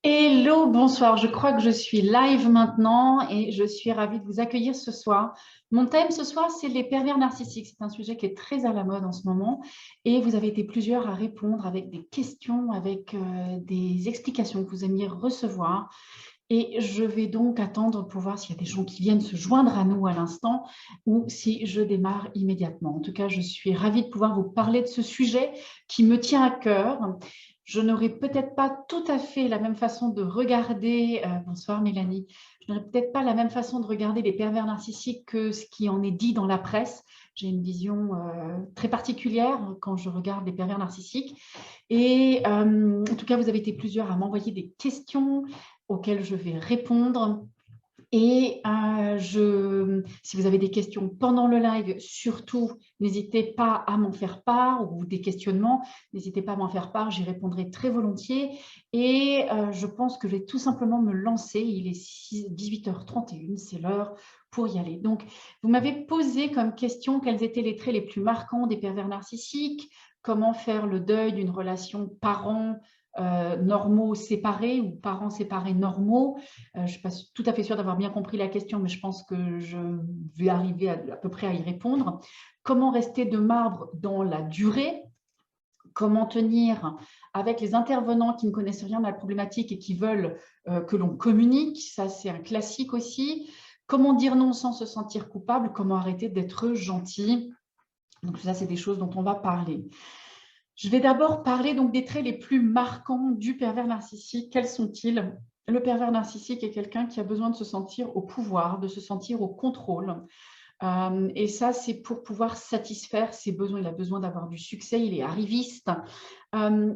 Hello, bonsoir. Je crois que je suis live maintenant et je suis ravie de vous accueillir ce soir. Mon thème ce soir, c'est les pervers narcissiques. C'est un sujet qui est très à la mode en ce moment et vous avez été plusieurs à répondre avec des questions, avec des explications que vous aimiez recevoir. Et je vais donc attendre pour voir s'il y a des gens qui viennent se joindre à nous à l'instant ou si je démarre immédiatement. En tout cas, je suis ravie de pouvoir vous parler de ce sujet qui me tient à cœur. Je n'aurai peut-être pas tout à fait la même façon de regarder, bonsoir Mélanie, je n'aurai peut-être pas la même façon de regarder les pervers narcissiques que ce qui en est dit dans la presse. J'ai une vision très particulière quand je regarde les pervers narcissiques. Et en tout cas, vous avez été plusieurs à m'envoyer des questions auxquelles je vais répondre. Et si vous avez des questions pendant le live, surtout, n'hésitez pas à m'en faire part ou des questionnements, n'hésitez pas à m'en faire part, j'y répondrai très volontiers. Et je pense que je vais tout simplement me lancer. Il est 18h31, c'est l'heure pour y aller. Donc, vous m'avez posé comme question quels étaient les traits les plus marquants des pervers narcissiques, comment faire le deuil d'une relation parent normaux séparés ou parents séparés normaux. Je ne suis pas tout à fait sûre d'avoir bien compris la question, mais je pense que je vais arriver à peu près à y répondre. Comment rester de marbre dans la durée? Comment tenir avec les intervenants qui ne connaissent rien à la problématique et qui veulent que l'on communique? Ça, c'est un classique aussi. Comment dire non sans se sentir coupable? Comment arrêter d'être gentil? Donc ça, c'est des choses dont on va parler. Je vais d'abord parler donc des traits les plus marquants du pervers narcissique. Quels sont-ils? Le pervers narcissique est quelqu'un qui a besoin de se sentir au pouvoir, de se sentir au contrôle. Et ça, c'est pour pouvoir satisfaire ses besoins. Il a besoin d'avoir du succès, il est arriviste.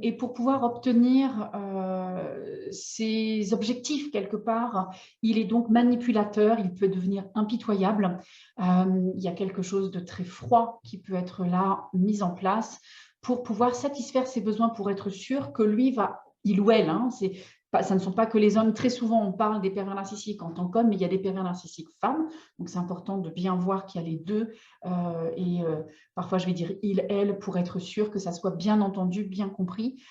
Et pour pouvoir obtenir ses objectifs quelque part, il est donc manipulateur, il peut devenir impitoyable. Il y a quelque chose de très froid qui peut être là mis en place pour pouvoir satisfaire ses besoins, pour être sûr que lui va, il ou elle, hein, ça ne sont pas que les hommes. Très souvent, on parle des pervers narcissiques en tant qu'hommes, mais il y a des pervers narcissiques femmes. Donc, c'est important de bien voir qu'il y a les deux. Parfois, je vais dire il, elle, pour être sûr que ça soit bien entendu, bien compris,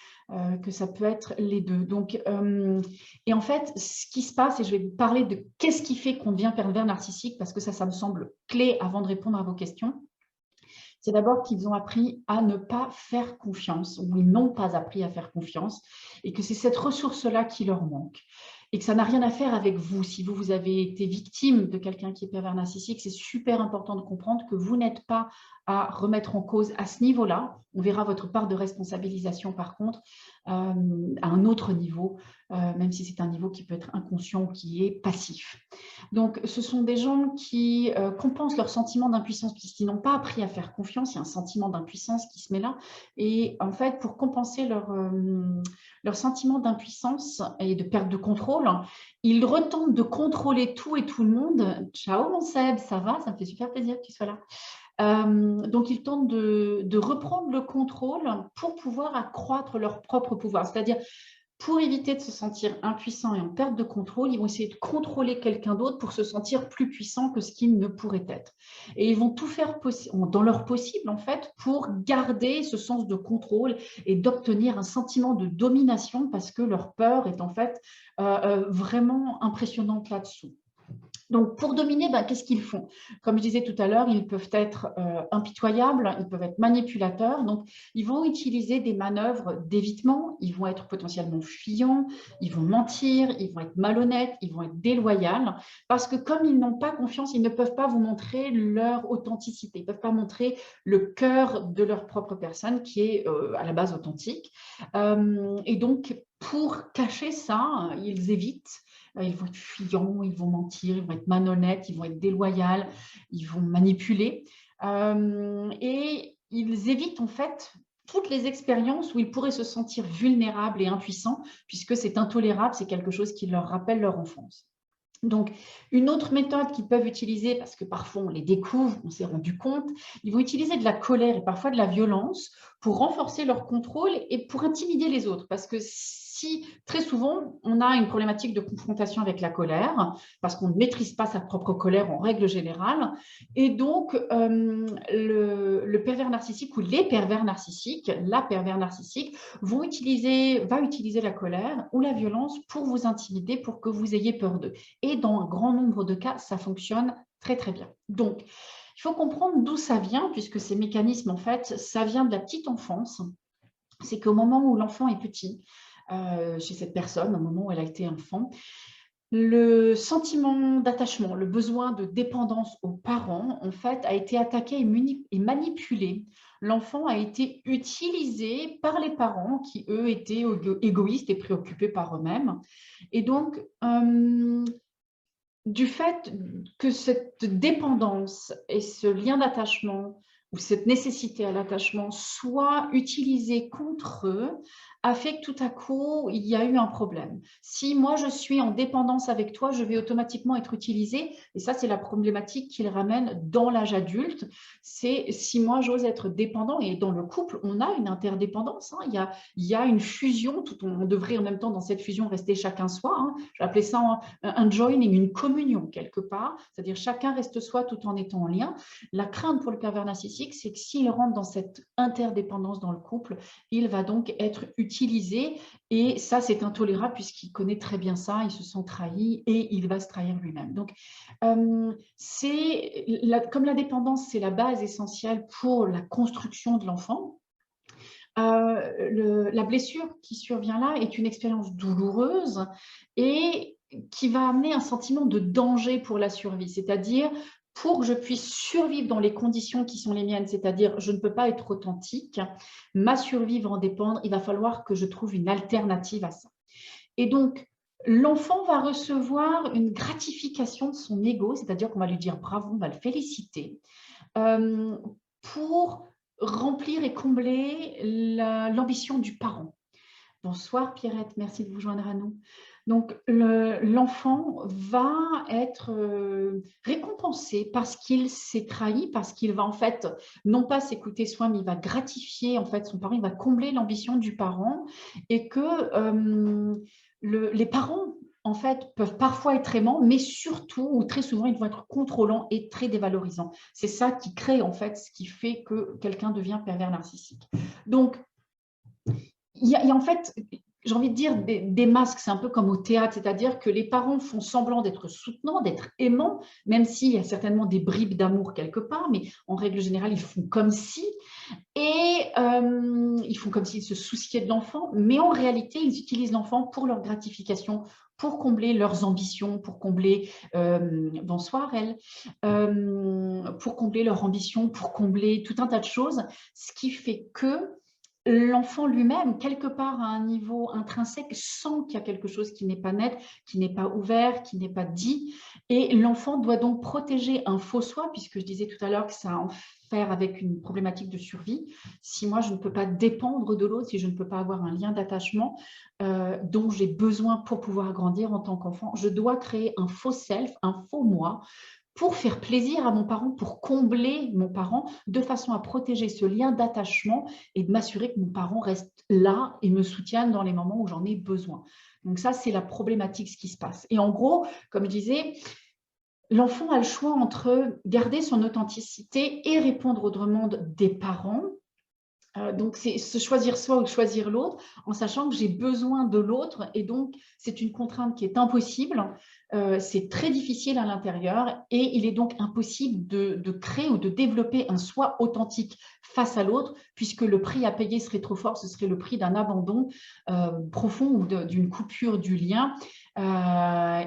que ça peut être les deux. Donc, et en fait, ce qui se passe, et je vais vous parler de qu'est-ce qui fait qu'on devient pervers narcissique, parce que ça me semble clé avant de répondre à vos questions. C'est d'abord qu'ils ont appris à ne pas faire confiance, ou ils n'ont pas appris à faire confiance, et que c'est cette ressource-là qui leur manque. Et que ça n'a rien à faire avec vous. Si vous avez été victime de quelqu'un qui est pervers narcissique, c'est super important de comprendre que vous n'êtes pas à remettre en cause à ce niveau-là. On verra votre part de responsabilisation, par contre, à un autre niveau, même si c'est un niveau qui peut être inconscient, qui est passif. Donc, ce sont des gens qui compensent leur sentiment d'impuissance puisqu'ils n'ont pas appris à faire confiance. Il y a un sentiment d'impuissance qui se met là. Et en fait, pour compenser leur sentiment d'impuissance et de perte de contrôle, ils retentent de contrôler tout et tout le monde. Ciao mon Seb, ça va? Ça me fait super plaisir que tu sois là. Donc, ils tentent de reprendre le contrôle pour pouvoir accroître leur propre pouvoir. C'est-à-dire, pour éviter de se sentir impuissant et en perte de contrôle, ils vont essayer de contrôler quelqu'un d'autre pour se sentir plus puissant que ce qu'il ne pourrait être. Et ils vont tout faire dans leur possible, en fait, pour garder ce sens de contrôle et d'obtenir un sentiment de domination parce que leur peur est en fait vraiment impressionnante là-dessous. Donc, pour dominer, qu'est-ce qu'ils font? Comme je disais tout à l'heure, ils peuvent être impitoyables, ils peuvent être manipulateurs. Donc, ils vont utiliser des manœuvres d'évitement, ils vont être potentiellement fuyants, ils vont mentir, ils vont être malhonnêtes, ils vont être déloyaux. Parce que comme ils n'ont pas confiance, ils ne peuvent pas vous montrer leur authenticité. Ils ne peuvent pas montrer le cœur de leur propre personne qui est à la base authentique. Et donc, pour cacher ça, ils évitent. Ils vont être fuyants, ils vont mentir, ils vont être malhonnêtes, ils vont être déloyaux, ils vont manipuler. Et ils évitent en fait toutes les expériences où ils pourraient se sentir vulnérables et impuissants, puisque c'est intolérable, c'est quelque chose qui leur rappelle leur enfance. Donc, une autre méthode qu'ils peuvent utiliser, parce que parfois on les découvre, on s'est rendu compte, ils vont utiliser de la colère et parfois de la violence pour renforcer leur contrôle et pour intimider les autres. Parce que si très souvent, on a une problématique de confrontation avec la colère, parce qu'on ne maîtrise pas sa propre colère en règle générale, et donc le pervers narcissique ou les pervers narcissiques, la pervers narcissique, va utiliser la colère ou la violence pour vous intimider, pour que vous ayez peur d'eux. Et dans un grand nombre de cas, ça fonctionne très, très bien. Donc, il faut comprendre d'où ça vient, puisque ces mécanismes, en fait, ça vient de la petite enfance. C'est qu'au moment où l'enfant est petit, chez cette personne, au moment où elle a été enfant, le sentiment d'attachement, le besoin de dépendance aux parents, en fait, a été attaqué et manipulé. L'enfant a été utilisé par les parents qui, eux, étaient égoïstes et préoccupés par eux-mêmes. Et donc, du fait que cette dépendance et ce lien d'attachement ou cette nécessité à l'attachement soit utilisée contre eux, a fait que tout à coup, il y a eu un problème. Si moi, je suis en dépendance avec toi, je vais automatiquement être utilisée. Et ça, c'est la problématique qu'il ramène dans l'âge adulte. C'est si moi, j'ose être dépendant, et dans le couple, on a une interdépendance. Hein, il y a une fusion. On devrait en même temps, dans cette fusion, rester chacun soi. Hein. Je vais appeler ça un joining, une communion quelque part. C'est-à-dire chacun reste soi tout en étant en lien. La crainte pour le pervers narcissique, c'est que s'il rentre dans cette interdépendance dans le couple, il va donc être utilisé, et ça c'est intolérable puisqu'il connaît très bien ça, il se sent trahi et il va se trahir lui-même. Donc comme la dépendance c'est la base essentielle pour la construction de l'enfant, la blessure qui survient là est une expérience douloureuse et qui va amener un sentiment de danger pour la survie, c'est-à-dire pour que je puisse survivre dans les conditions qui sont les miennes, c'est-à-dire je ne peux pas être authentique, ma survie va en dépendre, il va falloir que je trouve une alternative à ça. Et donc, l'enfant va recevoir une gratification de son ego, c'est-à-dire qu'on va lui dire bravo, on va le féliciter, pour remplir et combler l'ambition du parent. Bonsoir Pierrette, merci de vous joindre à nous. Donc l'enfant va être récompensé parce qu'il s'est trahi, parce qu'il va en fait non pas s'écouter soi, mais il va gratifier en fait son parent, il va combler l'ambition du parent, et que les parents en fait peuvent parfois être aimants, mais surtout ou très souvent ils vont être contrôlants et très dévalorisants. C'est ça qui crée en fait ce qui fait que quelqu'un devient pervers narcissique. Donc il y a en fait, j'ai envie de dire, des masques, c'est un peu comme au théâtre, c'est-à-dire que les parents font semblant d'être soutenants, d'être aimants, même s'il y a certainement des bribes d'amour quelque part, mais en règle générale, ils font comme si, et ils font comme s'ils se souciaient de l'enfant, mais en réalité, ils utilisent l'enfant pour leur gratification, pour combler leurs ambitions, pour combler, bonsoir elle, pour combler leurs ambitions, pour combler tout un tas de choses, ce qui fait que l'enfant lui-même, quelque part à un niveau intrinsèque, sent qu'il y a quelque chose qui n'est pas net, qui n'est pas ouvert, qui n'est pas dit. Et l'enfant doit donc protéger un faux soi, puisque je disais tout à l'heure que ça a à en faire avec une problématique de survie. Si moi, je ne peux pas dépendre de l'autre, si je ne peux pas avoir un lien d'attachement dont j'ai besoin pour pouvoir grandir en tant qu'enfant, je dois créer un faux self, un faux moi, pour faire plaisir à mon parent, pour combler mon parent, de façon à protéger ce lien d'attachement et de m'assurer que mon parent reste là et me soutienne dans les moments où j'en ai besoin. Donc ça, c'est la problématique, ce qui se passe. Et en gros, comme je disais, l'enfant a le choix entre garder son authenticité et répondre aux demandes des parents. Donc, c'est se choisir soi ou choisir l'autre, en sachant que j'ai besoin de l'autre, et donc c'est une contrainte qui est impossible, c'est très difficile à l'intérieur, et il est donc impossible de créer ou de développer un soi authentique face à l'autre, puisque le prix à payer serait trop fort, ce serait le prix d'un abandon profond ou d'une coupure du lien.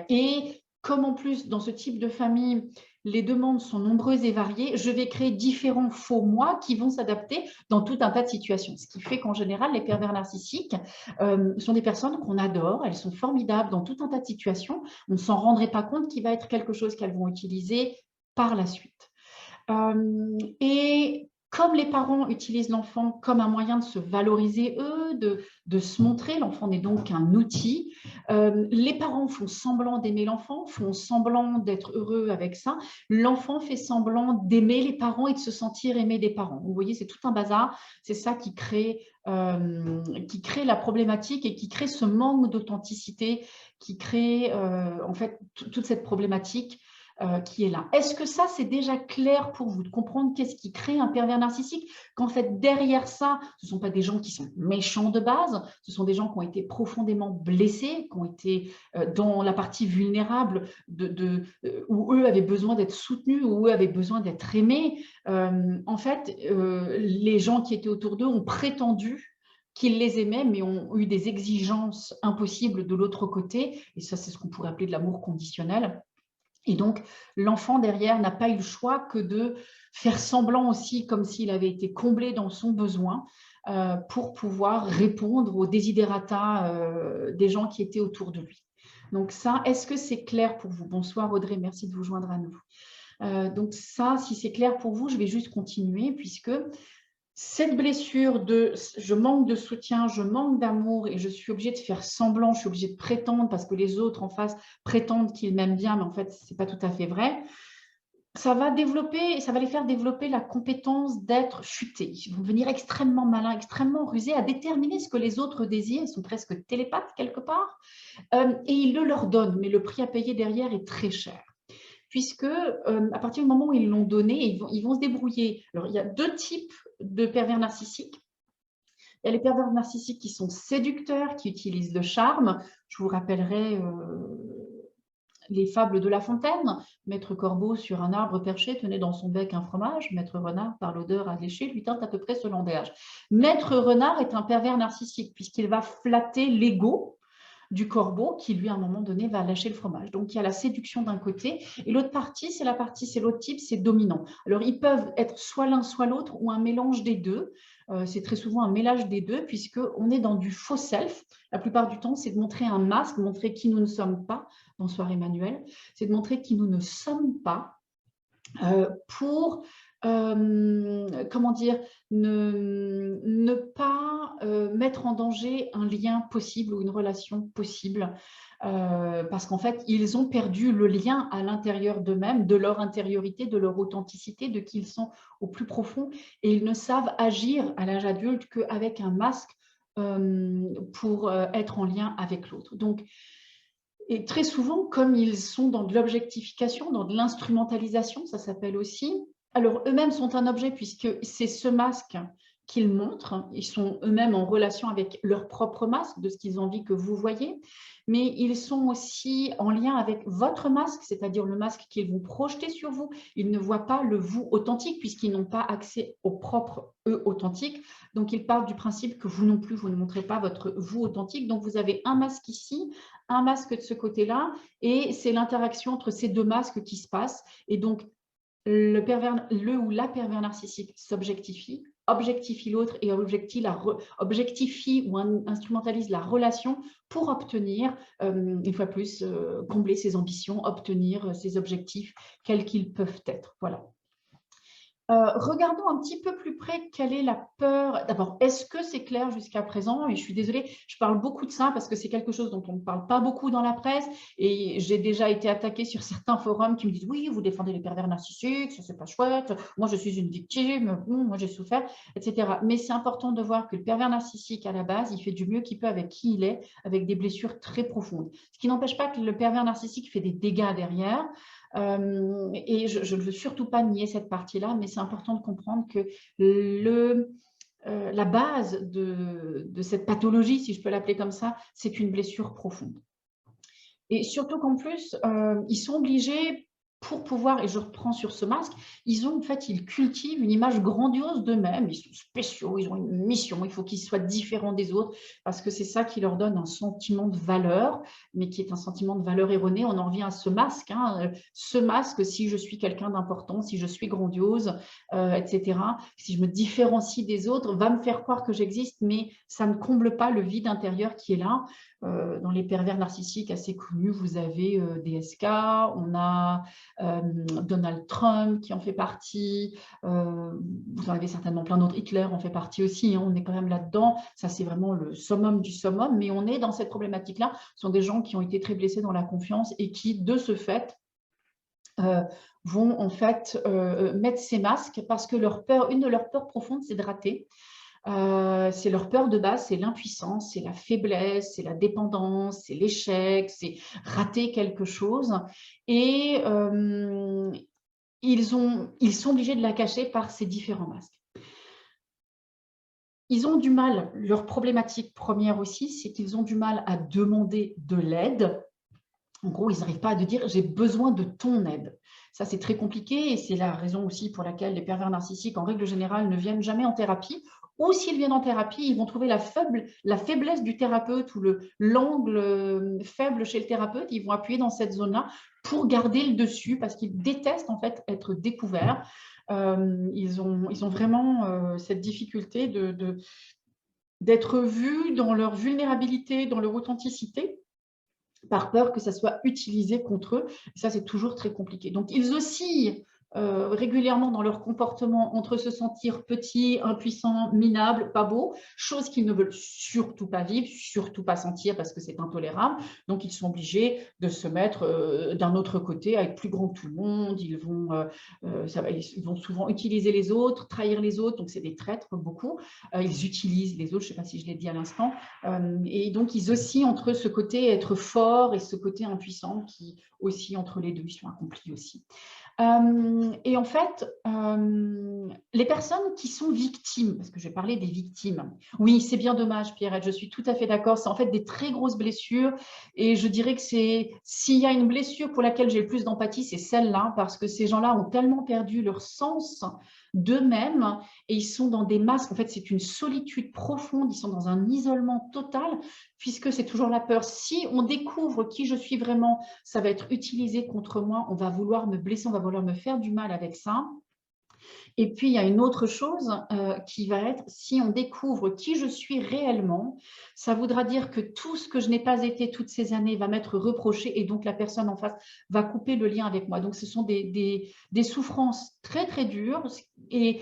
Et comme en plus, dans ce type de famille, les demandes sont nombreuses et variées, je vais créer différents faux moi qui vont s'adapter dans tout un tas de situations. Ce qui fait qu'en général, les pervers narcissiques sont des personnes qu'on adore, elles sont formidables dans tout un tas de situations. On ne s'en rendrait pas compte qu'il va être quelque chose qu'elles vont utiliser par la suite. Et comme les parents utilisent l'enfant comme un moyen de se valoriser eux, de se montrer, l'enfant n'est donc qu'un outil. Les parents font semblant d'aimer l'enfant, font semblant d'être heureux avec ça. L'enfant fait semblant d'aimer les parents et de se sentir aimé des parents. Vous voyez, c'est tout un bazar. C'est ça qui crée la problématique et qui crée ce manque d'authenticité, qui crée en fait toute cette problématique qui est là. Est-ce que ça, c'est déjà clair pour vous de comprendre qu'est-ce qui crée un pervers narcissique? Qu'en fait, derrière ça, ce ne sont pas des gens qui sont méchants de base, ce sont des gens qui ont été profondément blessés, qui ont été dans la partie vulnérable où eux avaient besoin d'être soutenus, où eux avaient besoin d'être aimés. En fait, les gens qui étaient autour d'eux ont prétendu qu'ils les aimaient, mais ont eu des exigences impossibles de l'autre côté. Et ça, c'est ce qu'on pourrait appeler de l'amour conditionnel. Et donc, l'enfant derrière n'a pas eu le choix que de faire semblant aussi, comme s'il avait été comblé dans son besoin, pour pouvoir répondre aux desiderata des gens qui étaient autour de lui. Donc ça, est-ce que c'est clair pour vous? Bonsoir Audrey, merci de vous joindre à nous. Donc ça, si c'est clair pour vous, je vais juste continuer puisque cette blessure de je manque de soutien, je manque d'amour et je suis obligée de faire semblant, je suis obligée de prétendre parce que les autres en face prétendent qu'ils m'aiment bien, mais en fait, ce n'est pas tout à fait vrai. Ça va les faire développer la compétence d'être chutés. Ils vont devenir extrêmement malins, extrêmement rusés à déterminer ce que les autres désirent. Ils sont presque télépathes quelque part et ils le leur donnent, mais le prix à payer derrière est très cher. Puisque à partir du moment où ils l'ont donné, ils vont se débrouiller. Alors, il y a deux types de pervers narcissiques. Il y a les pervers narcissiques qui sont séducteurs, qui utilisent le charme. Je vous rappellerai les fables de La Fontaine. Maître Corbeau sur un arbre perché tenait dans son bec un fromage. Maître Renard, par l'odeur alléchée, lui tint à peu près ce langage. Maître Renard est un pervers narcissique puisqu'il va flatter l'ego du corbeau qui, lui, à un moment donné, va lâcher le fromage. Donc, il y a la séduction d'un côté. Et l'autre partie, c'est l'autre type, c'est dominant. Alors, ils peuvent être soit l'un, soit l'autre, ou un mélange des deux. C'est très souvent un mélange des deux, puisqu'on est dans du faux self. La plupart du temps, c'est de montrer un masque, montrer qui nous ne sommes pas. Bonsoir Emmanuel. C'est de montrer qui nous ne sommes pas pour comment dire, ne pas mettre en danger un lien possible ou une relation possible parce qu'en fait, ils ont perdu le lien à l'intérieur d'eux-mêmes, de leur intériorité, de leur authenticité, de qui ils sont au plus profond et ils ne savent agir à l'âge adulte qu'avec un masque pour être en lien avec l'autre. Donc, et très souvent, comme ils sont dans de l'objectification, dans de l'instrumentalisation, ça s'appelle aussi, alors eux-mêmes sont un objet puisque c'est ce masque qu'ils montrent, ils sont eux-mêmes en relation avec leur propre masque, de ce qu'ils ont envie que vous voyez, mais ils sont aussi en lien avec votre masque, c'est-à-dire le masque qu'ils vont projeter sur vous. Ils ne voient pas le vous authentique puisqu'ils n'ont pas accès au propre eux authentique. Donc, ils partent du principe que vous non plus, vous ne montrez pas votre vous authentique. Donc, vous avez un masque ici, un masque de ce côté-là, et c'est l'interaction entre ces deux masques qui se passe. Et donc, le ou la pervers narcissique s'objectifie, objectifie l'autre et objectifie ou instrumentalise la relation pour obtenir, une fois plus, combler ses ambitions, obtenir ses objectifs, quels qu'ils peuvent être. Voilà. Regardons un petit peu plus près quelle est la peur. D'abord, est-ce que c'est clair jusqu'à présent? Et je suis désolée, je parle beaucoup de ça parce que c'est quelque chose dont on ne parle pas beaucoup dans la presse. Et j'ai déjà été attaquée sur certains forums qui me disent « Oui, vous défendez les pervers narcissiques, ça c'est pas chouette. Moi, je suis une victime. Moi, j'ai souffert, etc. » Mais c'est important de voir que le pervers narcissique, à la base, il fait du mieux qu'il peut avec qui il est, avec des blessures très profondes. Ce qui n'empêche pas que le pervers narcissique fait des dégâts derrière. Et je ne veux surtout pas nier cette partie-là, mais c'est important de comprendre que la base de cette pathologie, si je peux l'appeler comme ça, c'est une blessure profonde. Et surtout qu'en plus, ils sont obligés, pour pouvoir, et je reprends sur ce masque, ils cultivent une image grandiose d'eux-mêmes, ils sont spéciaux, ils ont une mission, il faut qu'ils soient différents des autres, parce que c'est ça qui leur donne un sentiment de valeur, mais qui est un sentiment de valeur erroné. On en revient à ce masque, ce masque, si je suis quelqu'un d'important, si je suis grandiose, etc., si je me différencie des autres, va me faire croire que j'existe, mais ça ne comble pas le vide intérieur qui est là. Dans les pervers narcissiques assez connus, vous avez DSK, on a Donald Trump qui en fait partie, vous en avez certainement plein d'autres, Hitler en fait partie aussi, hein, on est quand même là-dedans, ça c'est vraiment le summum du summum, mais on est dans cette problématique-là, ce sont des gens qui ont été très blessés dans la confiance et qui, de ce fait, vont en fait mettre ces masques parce que leur peur, une de leurs peurs profondes, c'est de rater. C'est leur peur de base, c'est l'impuissance, c'est la faiblesse, c'est la dépendance, c'est l'échec, c'est rater quelque chose. Et ils sont obligés de la cacher par ces différents masques. Ils ont du mal, leur problématique première aussi, c'est qu'ils ont du mal à demander de l'aide. En gros, ils n'arrivent pas à dire « j'ai besoin de ton aide ». Ça, c'est très compliqué et c'est la raison aussi pour laquelle les pervers narcissiques, en règle générale, ne viennent jamais en thérapie. Ou s'ils viennent en thérapie, ils vont trouver la faiblesse du thérapeute ou l'angle faible chez le thérapeute. Ils vont appuyer dans cette zone-là pour garder le dessus parce qu'ils détestent en fait être découverts. Ils ont vraiment cette difficulté d'être vus dans leur vulnérabilité, dans leur authenticité, par peur que ça soit utilisé contre eux. Et ça, c'est toujours très compliqué. Donc, ils oscillent régulièrement dans leur comportement entre se sentir petit, impuissant, minable, pas beau, chose qu'ils ne veulent surtout pas vivre, surtout pas sentir parce que c'est intolérable. Donc, ils sont obligés de se mettre d'un autre côté, à être plus grand que tout le monde. Ils vont souvent utiliser les autres, trahir les autres. Donc, c'est des traîtres, beaucoup. Ils utilisent les autres, je ne sais pas si je l'ai dit à l'instant. Et donc, ils oscillent entre ce côté être fort et ce côté impuissant qui oscille entre les deux. Ils sont accomplis aussi. Et en fait, les personnes qui sont victimes, parce que je vais parler des victimes, oui, c'est bien dommage, Pierrette, je suis tout à fait d'accord, c'est en fait des très grosses blessures, et je dirais que s'il y a une blessure pour laquelle j'ai le plus d'empathie, c'est celle-là, parce que ces gens-là ont tellement perdu leur sens d'eux-mêmes, et ils sont dans des masques, en fait, c'est une solitude profonde, ils sont dans un isolement total, puisque c'est toujours la peur. Si on découvre qui je suis vraiment, ça va être utilisé contre moi, on va vouloir me blesser, on va vouloir me faire du mal avec ça. Et puis, il y a une autre chose qui va être, si on découvre qui je suis réellement, ça voudra dire que tout ce que je n'ai pas été toutes ces années va m'être reproché et donc la personne en face va couper le lien avec moi. Donc, ce sont des souffrances très, très dures et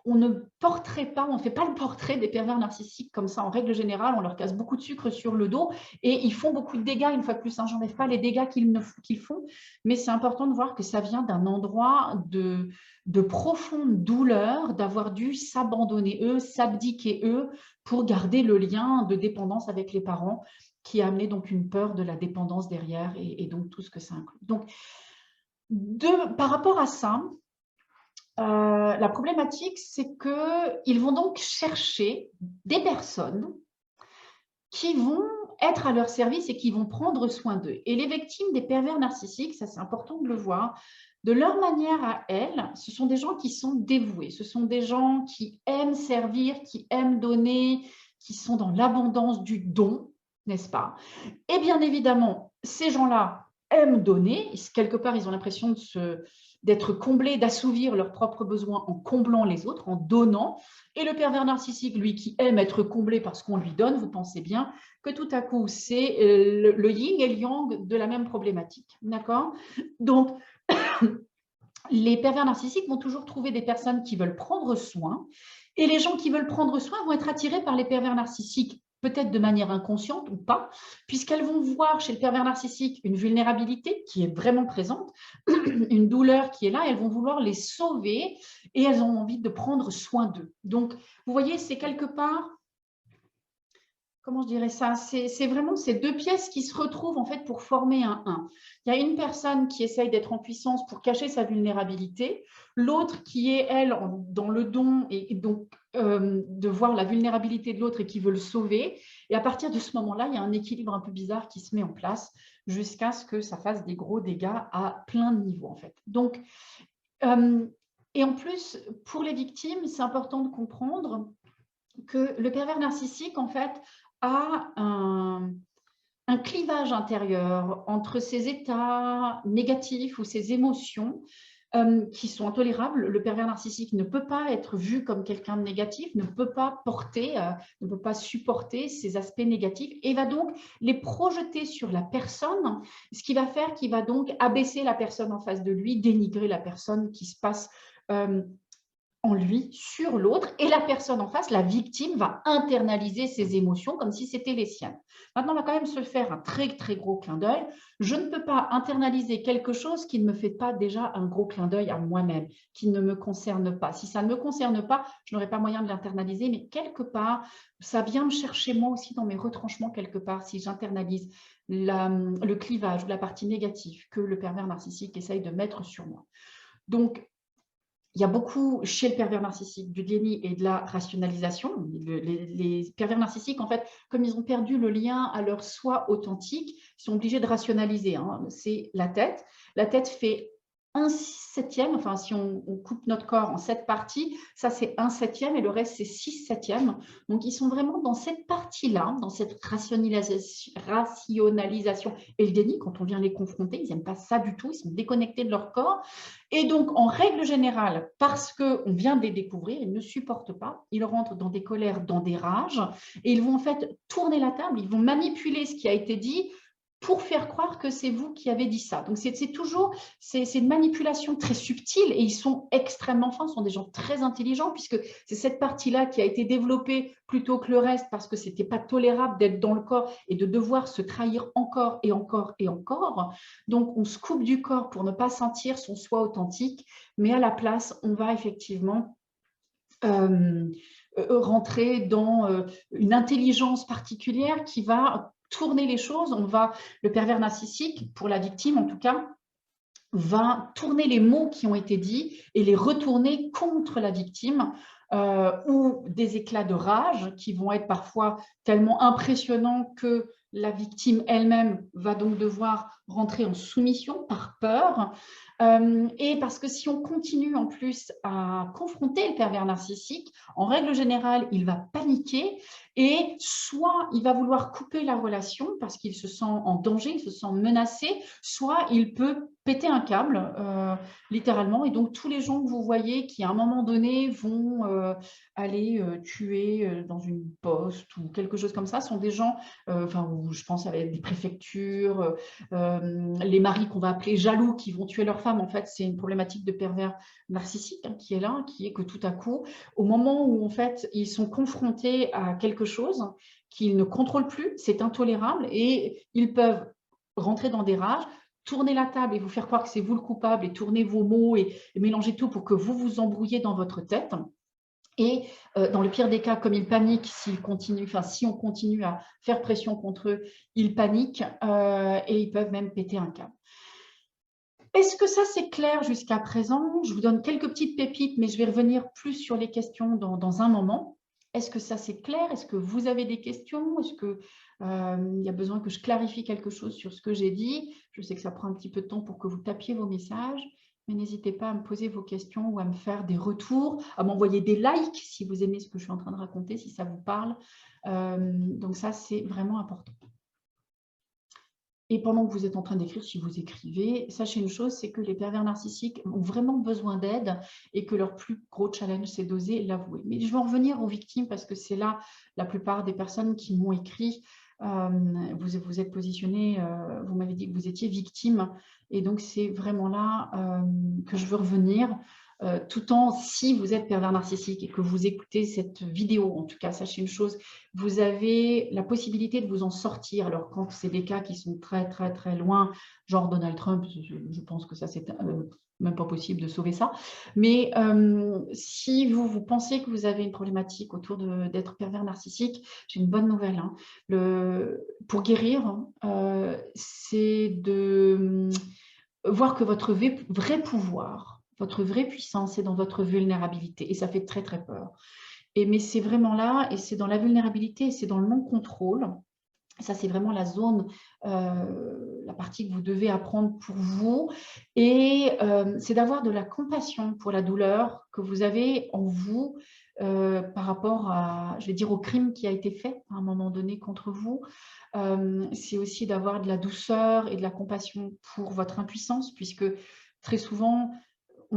on ne porterait pas, on ne fait pas le portrait des pervers narcissiques comme ça. En règle générale, on leur casse beaucoup de sucre sur le dos et ils font beaucoup de dégâts. Une fois de plus, hein, j'enlève pas les dégâts qu'ils font, mais c'est important de voir que ça vient d'un endroit de profonde douleur, d'avoir dû s'abandonner eux, s'abdiquer eux pour garder le lien de dépendance avec les parents qui a amené donc une peur de la dépendance derrière et donc tout ce que ça inclut. Donc, par rapport à ça, la problématique, c'est qu'ils vont donc chercher des personnes qui vont être à leur service et qui vont prendre soin d'eux. Et les victimes des pervers narcissiques, ça c'est important de le voir, de leur manière à elles, ce sont des gens qui sont dévoués, ce sont des gens qui aiment servir, qui aiment donner, qui sont dans l'abondance du don, n'est-ce pas? Et bien évidemment, ces gens-là aiment donner, quelque part ils ont l'impression d'être comblés, d'assouvir leurs propres besoins en comblant les autres, en donnant. Et le pervers narcissique, lui, qui aime être comblé parce qu'on lui donne, vous pensez bien que tout à coup, c'est le yin et le yang de la même problématique. D'accord? Donc, les pervers narcissiques vont toujours trouver des personnes qui veulent prendre soin, et les gens qui veulent prendre soin vont être attirés par les pervers narcissiques, peut-être de manière inconsciente ou pas, puisqu'elles vont voir chez le pervers narcissique une vulnérabilité qui est vraiment présente, une douleur qui est là, elles vont vouloir les sauver et elles ont envie de prendre soin d'eux. Donc, vous voyez, c'est quelque part, comment je dirais ça, c'est vraiment ces deux pièces qui se retrouvent en fait pour former un 1. Il y a une personne qui essaye d'être en puissance pour cacher sa vulnérabilité, l'autre qui est, elle, dans le don et donc de voir la vulnérabilité de l'autre et qui veut le sauver. Et à partir de ce moment-là, il y a un équilibre un peu bizarre qui se met en place jusqu'à ce que ça fasse des gros dégâts à plein de niveaux en fait. Donc, et en plus, pour les victimes, c'est important de comprendre que le pervers narcissique, en fait, a un clivage intérieur entre ses états négatifs ou ses émotions qui sont intolérables. Le pervers narcissique ne peut pas être vu comme quelqu'un de négatif, ne peut pas porter, ne peut pas supporter ces aspects négatifs et va donc les projeter sur la personne, ce qui va faire qu'il va donc abaisser la personne en face de lui, dénigrer la personne qui se passe en lui sur l'autre, et la personne en face, la victime, va internaliser ses émotions comme si c'était les siennes. Maintenant, on va quand même se faire un très très gros clin d'œil. Je ne peux pas internaliser quelque chose qui ne me fait pas déjà un gros clin d'œil à moi-même, qui ne me concerne pas. Si ça ne me concerne pas, je n'aurai pas moyen de l'internaliser, mais quelque part, ça vient me chercher moi aussi dans mes retranchements quelque part, si j'internalise le clivage ou la partie négative que le pervers narcissique essaye de mettre sur moi. Donc, il y a beaucoup chez le pervers narcissique du déni et de la rationalisation. Les pervers narcissiques, en fait, comme ils ont perdu le lien à leur soi authentique, ils sont obligés de rationaliser. Hein. C'est la tête. La tête fait 1/7, enfin si on coupe notre corps en 7 parties, ça c'est 1/7 et le reste c'est 6/7. Donc ils sont vraiment dans cette partie-là, dans cette rationalisation et le déni. Quand on vient les confronter, ils n'aiment pas ça du tout, ils sont déconnectés de leur corps. Et donc en règle générale, parce qu'on vient de les découvrir, ils ne supportent pas, ils rentrent dans des colères, dans des rages, et ils vont en fait tourner la table, ils vont manipuler ce qui a été dit pour faire croire que c'est vous qui avez dit ça. Donc, c'est une manipulation très subtile et ils sont extrêmement fins, ce sont des gens très intelligents puisque c'est cette partie-là qui a été développée plutôt que le reste parce que ce n'était pas tolérable d'être dans le corps et de devoir se trahir encore et encore et encore. Donc, on se coupe du corps pour ne pas sentir son soi authentique, mais à la place, on va effectivement rentrer dans une intelligence particulière qui va tourner les choses. Le pervers narcissique, pour la victime en tout cas, va tourner les mots qui ont été dits et les retourner contre la victime ou des éclats de rage qui vont être parfois tellement impressionnants que la victime elle-même va donc devoir rentrer en soumission par peur. Et parce que si on continue en plus à confronter le pervers narcissique, en règle générale, il va paniquer et soit il va vouloir couper la relation parce qu'il se sent en danger, il se sent menacé, soit il peut péter un câble, littéralement. Et donc, tous les gens que vous voyez qui, à un moment donné, vont aller tuer dans une poste ou quelque chose comme ça, sont des gens, où je pense avec des préfectures, les maris qu'on va appeler jaloux, qui vont tuer leur femme. En fait, c'est une problématique de pervers narcissique qui est là, qui est que tout à coup, au moment où, en fait, ils sont confrontés à quelque chose qu'ils ne contrôlent plus, c'est intolérable et ils peuvent rentrer dans des rages, tourner la table et vous faire croire que c'est vous le coupable et tourner vos mots et mélanger tout pour que vous vous embrouillez dans votre tête. Et dans le pire des cas, comme ils paniquent, si on continue à faire pression contre eux, ils paniquent et ils peuvent même péter un câble. Est-ce que ça, c'est clair jusqu'à présent? Je vous donne quelques petites pépites, mais je vais revenir plus sur les questions dans un moment. Est-ce que ça, c'est clair? Est-ce que vous avez des questions? Est-ce qu'il y a besoin que je clarifie quelque chose sur ce que j'ai dit? Je sais que ça prend un petit peu de temps pour que vous tapiez vos messages, mais n'hésitez pas à me poser vos questions ou à me faire des retours, à m'envoyer des likes si vous aimez ce que je suis en train de raconter, si ça vous parle. Donc ça, c'est vraiment important. Et pendant que vous êtes en train d'écrire, si vous écrivez, sachez une chose, c'est que les pervers narcissiques ont vraiment besoin d'aide et que leur plus gros challenge, c'est d'oser l'avouer. Mais je vais en revenir aux victimes parce que c'est là la plupart des personnes qui m'ont écrit. Vous êtes positionné, vous m'avez dit que vous étiez victime. Et donc, c'est vraiment là que je veux revenir. Tout en, si vous êtes pervers narcissique et que vous écoutez cette vidéo, en tout cas, sachez une chose, vous avez la possibilité de vous en sortir. Alors, quand c'est des cas qui sont très, très, très loin, genre Donald Trump, je pense que ça, c'est même pas possible de sauver ça. Mais si vous pensez que vous avez une problématique autour d'être pervers narcissique, j'ai une bonne nouvelle. Hein. Pour guérir, c'est de voir que votre vrai pouvoir, votre vraie puissance est dans votre vulnérabilité. Et ça fait très, très peur. Mais c'est vraiment là, et c'est dans la vulnérabilité, et c'est dans le non-contrôle. Ça, c'est vraiment la zone, la partie que vous devez apprendre pour vous. Et c'est d'avoir de la compassion pour la douleur que vous avez en vous par rapport à, je vais dire, au crime qui a été fait à un moment donné contre vous. C'est aussi d'avoir de la douceur et de la compassion pour votre impuissance, puisque très souvent,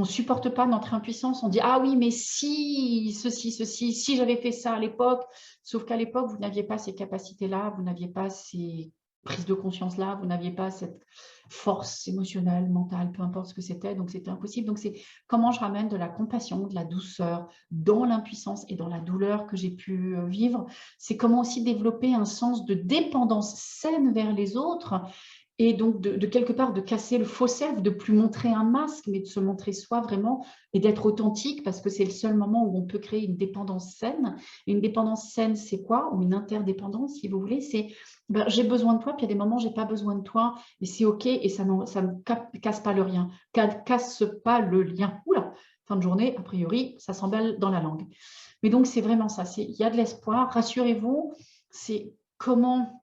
ne supporte pas notre impuissance. On dit « Ah oui, mais si, ceci, si j'avais fait ça à l'époque », sauf qu'à l'époque, vous n'aviez pas ces capacités-là, vous n'aviez pas ces prises de conscience-là, vous n'aviez pas cette force émotionnelle, mentale, peu importe ce que c'était, donc c'était impossible. Donc c'est comment je ramène de la compassion, de la douceur dans l'impuissance et dans la douleur que j'ai pu vivre. C'est comment aussi développer un sens de dépendance saine vers les autres et donc de quelque part de casser le faux self, de plus montrer un masque, mais de se montrer soi vraiment et d'être authentique parce que c'est le seul moment où on peut créer une dépendance saine. Et une dépendance saine, c'est quoi? Ou une interdépendance, si vous voulez, c'est ben, j'ai besoin de toi, puis il y a des moments j'ai pas besoin de toi, et c'est OK, et ça ne casse pas le lien. Casse pas le lien. Oula, fin de journée, a priori, ça s'emballe dans la langue. Mais donc, c'est vraiment ça. Il y a de l'espoir, rassurez-vous, c'est comment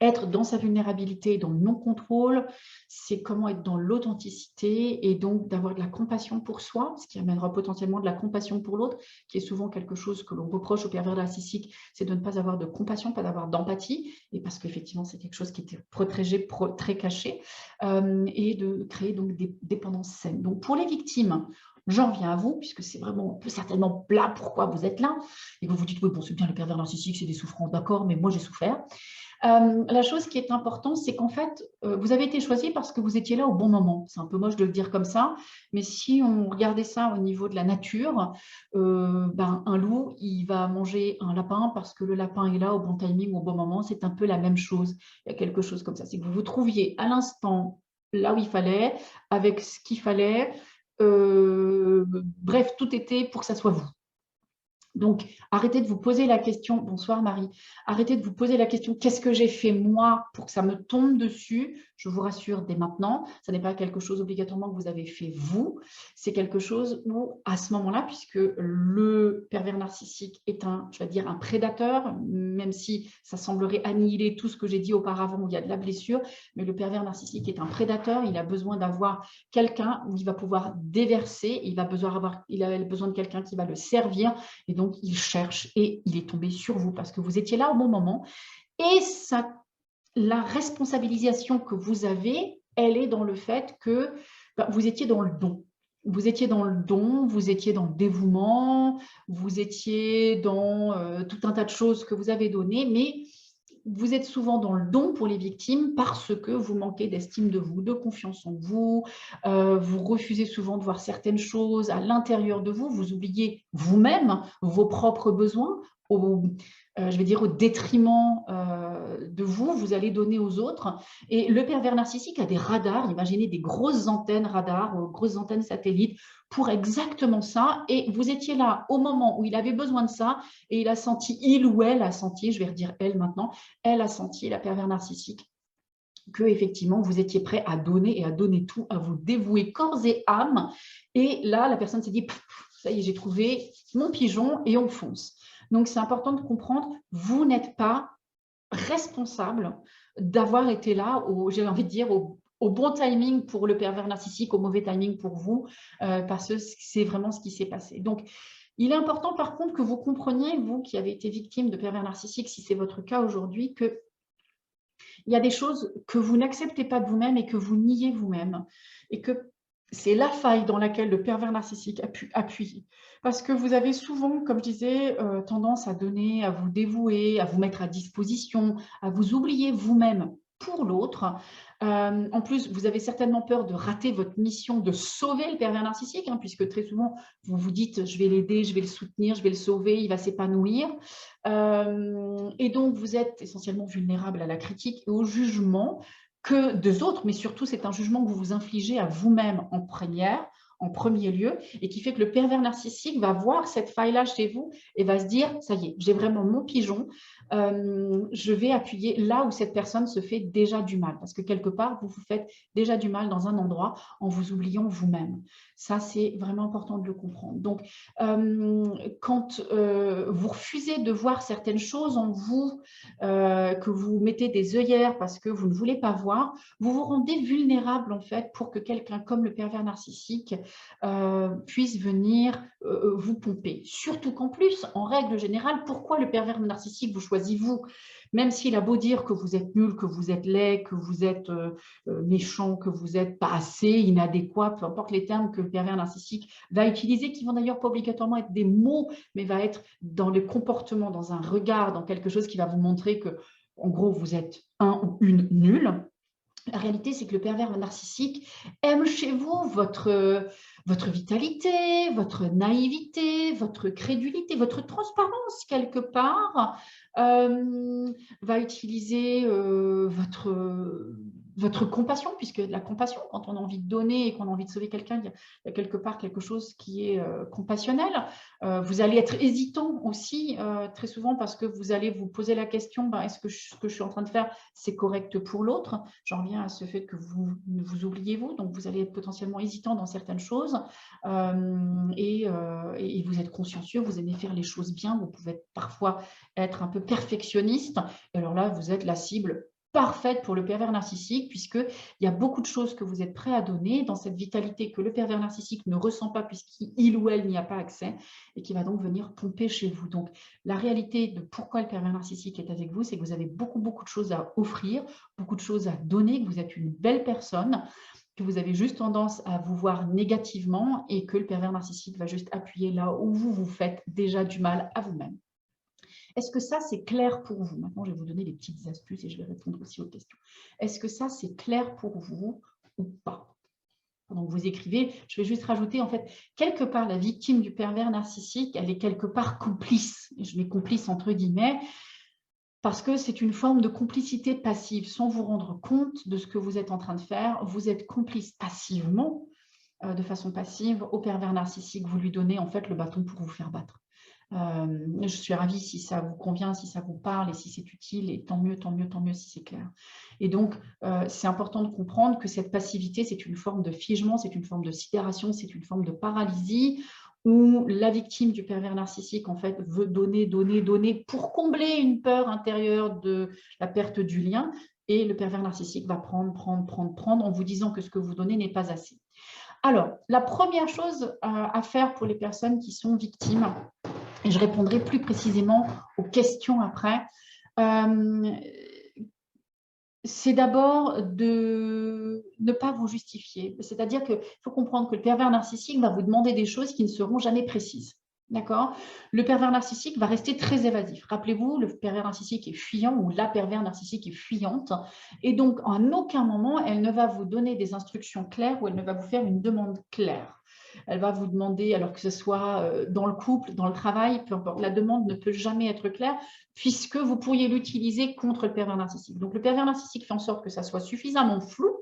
être dans sa vulnérabilité, dans le non-contrôle, c'est comment être dans l'authenticité et donc d'avoir de la compassion pour soi, ce qui amènera potentiellement de la compassion pour l'autre, qui est souvent quelque chose que l'on reproche aux pervers narcissiques, c'est de ne pas avoir de compassion, pas d'avoir d'empathie, et parce qu'effectivement, c'est quelque chose qui était protégé, très caché, et de créer donc des dépendances saines. Donc pour les victimes, j'en viens à vous, puisque c'est vraiment, on peut certainement là pourquoi vous êtes là, et vous vous dites, oui, bon, c'est bien les pervers narcissiques, c'est des souffrances, d'accord, mais moi j'ai souffert. La chose qui est importante, c'est qu'en fait, vous avez été choisi parce que vous étiez là au bon moment. C'est un peu moche de le dire comme ça, mais si on regardait ça au niveau de la nature, ben, un loup, il va manger un lapin parce que le lapin est là au bon timing, au bon moment. C'est un peu la même chose. Il y a quelque chose comme ça. C'est que vous vous trouviez à l'instant là où il fallait, avec ce qu'il fallait. Bref, tout était pour que ça soit vous. Donc, arrêtez de vous poser la question, bonsoir Marie, arrêtez de vous poser la question, qu'est-ce que j'ai fait moi pour que ça me tombe dessus? Je vous rassure dès maintenant, ça n'est pas quelque chose obligatoirement que vous avez fait vous, c'est quelque chose où, à ce moment-là, puisque le pervers narcissique est je vais dire, un prédateur, même si ça semblerait annihiler tout ce que j'ai dit auparavant où il y a de la blessure, mais le pervers narcissique est un prédateur, il a besoin d'avoir quelqu'un où il va pouvoir déverser, il a besoin de quelqu'un qui va le servir, et donc, il cherche et il est tombé sur vous parce que vous étiez là au bon moment. Et la responsabilisation que vous avez, elle est dans le fait que vous étiez dans le don. Vous étiez dans le don, vous étiez dans le dévouement, vous étiez dans tout un tas de choses que vous avez données, mais vous êtes souvent dans le don pour les victimes parce que vous manquez d'estime de vous, de confiance en vous, vous refusez souvent de voir certaines choses à l'intérieur de vous, vous oubliez vous-même vos propres besoins, je vais dire au détriment de vous, vous allez donner aux autres. Et le pervers narcissique a des radars, imaginez des grosses antennes radars, grosses antennes satellites pour exactement ça. Et vous étiez là au moment où il avait besoin de ça et il ou elle a senti, je vais redire elle maintenant, elle a senti, la pervers narcissique, que effectivement vous étiez prêt à donner et à donner tout, à vous dévouer corps et âme. Et là, la personne s'est dit, ça y est, j'ai trouvé mon pigeon et on fonce. Donc, c'est important de comprendre, vous n'êtes pas responsable d'avoir été là, j'ai envie de dire, au bon timing pour le pervers narcissique, au mauvais timing pour vous, parce que c'est vraiment ce qui s'est passé. Donc, il est important par contre que vous compreniez, vous qui avez été victime de pervers narcissique, si c'est votre cas aujourd'hui, qu'il y a des choses que vous n'acceptez pas de vous-même et que vous niez vous-même. Et que c'est la faille dans laquelle le pervers narcissique a pu appuyer. Parce que vous avez souvent, comme je disais, tendance à donner, à vous dévouer, à vous mettre à disposition, à vous oublier vous-même pour l'autre. En plus, vous avez certainement peur de rater votre mission de sauver le pervers narcissique, puisque très souvent, vous vous dites « je vais l'aider, je vais le soutenir, je vais le sauver, il va s'épanouir ». Et donc, vous êtes essentiellement vulnérable à la critique et au jugement que des autres, mais surtout, c'est un jugement que vous vous infligez à vous-même en premier lieu, et qui fait que le pervers narcissique va voir cette faille-là chez vous et va se dire, ça y est, j'ai vraiment mon pigeon, je vais appuyer là où cette personne se fait déjà du mal, parce que quelque part, vous vous faites déjà du mal dans un endroit en vous oubliant vous-même. Ça, c'est vraiment important de le comprendre. Donc, quand vous refusez de voir certaines choses en vous, que vous mettez des œillères parce que vous ne voulez pas voir, vous vous rendez vulnérable en fait pour que quelqu'un comme le pervers narcissique puisse venir vous pomper. Surtout qu'en plus, en règle générale, pourquoi le pervers narcissique vous choisit? choisi vous. Même s'il a beau dire que vous êtes nul, que vous êtes laid, que vous êtes méchant, que vous n'êtes pas assez, inadéquat, peu importe les termes que le pervers narcissique va utiliser, qui vont d'ailleurs pas obligatoirement être des mots, mais va être dans le comportement, dans un regard, dans quelque chose qui va vous montrer que, en gros, vous êtes un ou une nulle. La réalité, c'est que le pervers narcissique aime chez vous votre vitalité, votre naïveté, votre crédulité, votre transparence quelque part, va utiliser votre compassion, puisque la compassion, quand on a envie de donner et qu'on a envie de sauver quelqu'un, il y a quelque part quelque chose qui est compassionnel. Vous allez être hésitant aussi très souvent parce que vous allez vous poser la question, est-ce que ce que je suis en train de faire, c'est correct pour l'autre? J'en reviens à ce fait que vous oubliez vous, donc vous allez être potentiellement hésitant dans certaines choses et vous êtes consciencieux, vous aimez faire les choses bien, vous pouvez parfois être un peu perfectionniste, et alors là, vous êtes la cible parfaite pour le pervers narcissique, puisqu'il y a beaucoup de choses que vous êtes prêt à donner dans cette vitalité que le pervers narcissique ne ressent pas puisqu'il ou elle n'y a pas accès et qui va donc venir pomper chez vous. Donc, la réalité de pourquoi le pervers narcissique est avec vous, c'est que vous avez beaucoup de choses à offrir, beaucoup de choses à donner, que vous êtes une belle personne, que vous avez juste tendance à vous voir négativement et que le pervers narcissique va juste appuyer là où vous vous faites déjà du mal à vous-même. Est-ce que ça, c'est clair pour vous? Maintenant, je vais vous donner des petites astuces et je vais répondre aussi aux questions. Est-ce que ça, c'est clair pour vous ou pas? Pendant que vous écrivez, je vais juste rajouter, en fait, quelque part, la victime du pervers narcissique, elle est quelque part complice. Et je mets complice entre guillemets, parce que c'est une forme de complicité passive. Sans vous rendre compte de ce que vous êtes en train de faire, vous êtes complice passivement, de façon passive, au pervers narcissique. Vous lui donnez, en fait, le bâton pour vous faire battre. Je suis ravie si ça vous convient, si ça vous parle et si c'est utile, et tant mieux si c'est clair. Et donc, c'est important de comprendre que cette passivité, c'est une forme de figement, c'est une forme de sidération, c'est une forme de paralysie où la victime du pervers narcissique, en fait, veut donner pour combler une peur intérieure de la perte du lien, et le pervers narcissique va prendre en vous disant que ce que vous donnez n'est pas assez. Alors, la première chose à faire pour les personnes qui sont victimes, et je répondrai plus précisément aux questions après, c'est d'abord de ne pas vous justifier. C'est-à-dire qu'il faut comprendre que le pervers narcissique va vous demander des choses qui ne seront jamais précises. D'accord? Le pervers narcissique va rester très évasif. Rappelez-vous, le pervers narcissique est fuyant ou la pervers narcissique est fuyante. Et donc, en aucun moment, elle ne va vous donner des instructions claires ou elle ne va vous faire une demande claire. Elle va vous demander, alors que ce soit dans le couple, dans le travail, peu importe, la demande ne peut jamais être claire puisque vous pourriez l'utiliser contre le pervers narcissique. Donc, le pervers narcissique fait en sorte que ça soit suffisamment flou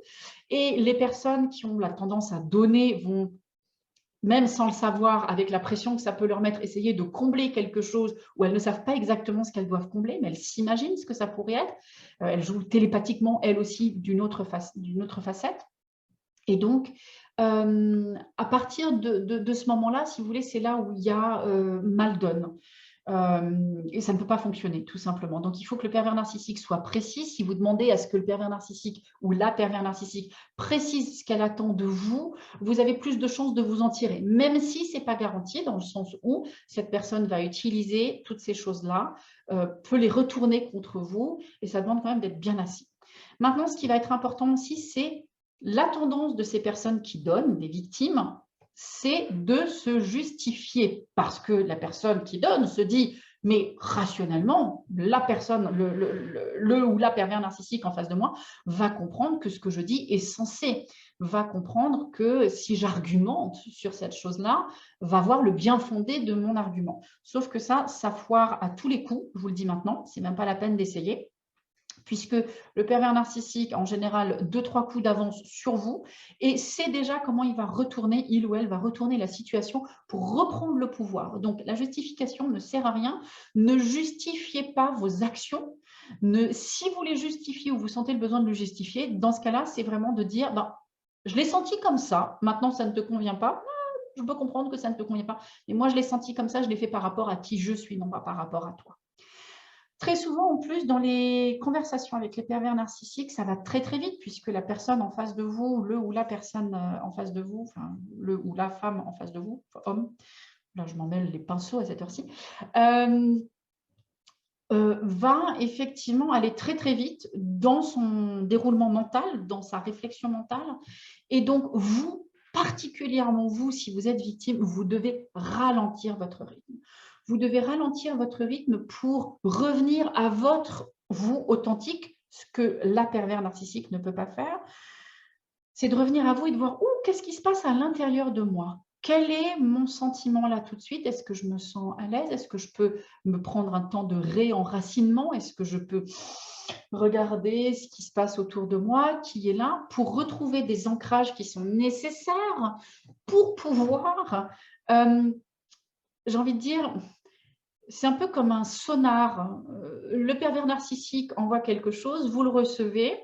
et les personnes qui ont la tendance à donner vont, même sans le savoir, avec la pression que ça peut leur mettre, essayer de combler quelque chose où elles ne savent pas exactement ce qu'elles doivent combler, mais elles s'imaginent ce que ça pourrait être. Elles jouent télépathiquement, elles aussi, d'une autre facette. Et donc, à partir de ce moment-là, si vous voulez, c'est là où il y a mal donne. Et ça ne peut pas fonctionner, tout simplement. Donc, il faut que le pervers narcissique soit précis. Si vous demandez à ce que le pervers narcissique ou la pervers narcissique précise ce qu'elle attend de vous, vous avez plus de chances de vous en tirer, même si ce n'est pas garanti, dans le sens où cette personne va utiliser toutes ces choses-là, peut les retourner contre vous, et ça demande quand même d'être bien assis. Maintenant, ce qui va être important aussi, c'est la tendance de ces personnes qui donnent, des victimes, c'est de se justifier parce que la personne qui donne se dit mais rationnellement, la personne, le ou la pervers narcissique en face de moi va comprendre que ce que je dis est censé, va comprendre que si j'argumente sur cette chose-là, va voir le bien fondé de mon argument. Sauf que ça foire à tous les coups, je vous le dis maintenant, c'est même pas la peine d'essayer, puisque le pervers narcissique, en général, 2-3 coups d'avance sur vous, et sait déjà comment il ou elle va retourner la situation pour reprendre le pouvoir. Donc, la justification ne sert à rien. Ne justifiez pas vos actions. Si vous les justifiez ou vous sentez le besoin de le justifier, dans ce cas-là, c'est vraiment de dire je l'ai senti comme ça, maintenant ça ne te convient pas. Je peux comprendre que ça ne te convient pas, mais moi je l'ai senti comme ça, je l'ai fait par rapport à qui je suis, non pas par rapport à toi. Très souvent, en plus, dans les conversations avec les pervers narcissiques, ça va très vite puisque la personne en face de vous, le ou la personne en face de vous, enfin le ou la femme en face de vous, homme, là je m'en mêle les pinceaux à cette heure-ci, va effectivement aller très très vite dans son déroulement mental, dans sa réflexion mentale. Et donc, vous, particulièrement vous, si vous êtes victime, vous devez ralentir votre rythme. Vous devez ralentir votre rythme pour revenir à votre vous authentique, ce que la pervers narcissique ne peut pas faire. C'est de revenir à vous et de voir, qu'est-ce qui se passe à l'intérieur de moi? Quel est mon sentiment là tout de suite? Est-ce que je me sens à l'aise? Est-ce que je peux me prendre un temps de réenracinement? Est-ce que je peux regarder ce qui se passe autour de moi, qui est là, pour retrouver des ancrages qui sont nécessaires pour pouvoir, j'ai envie de dire, c'est un peu comme un sonar. Le pervers narcissique envoie quelque chose, vous le recevez,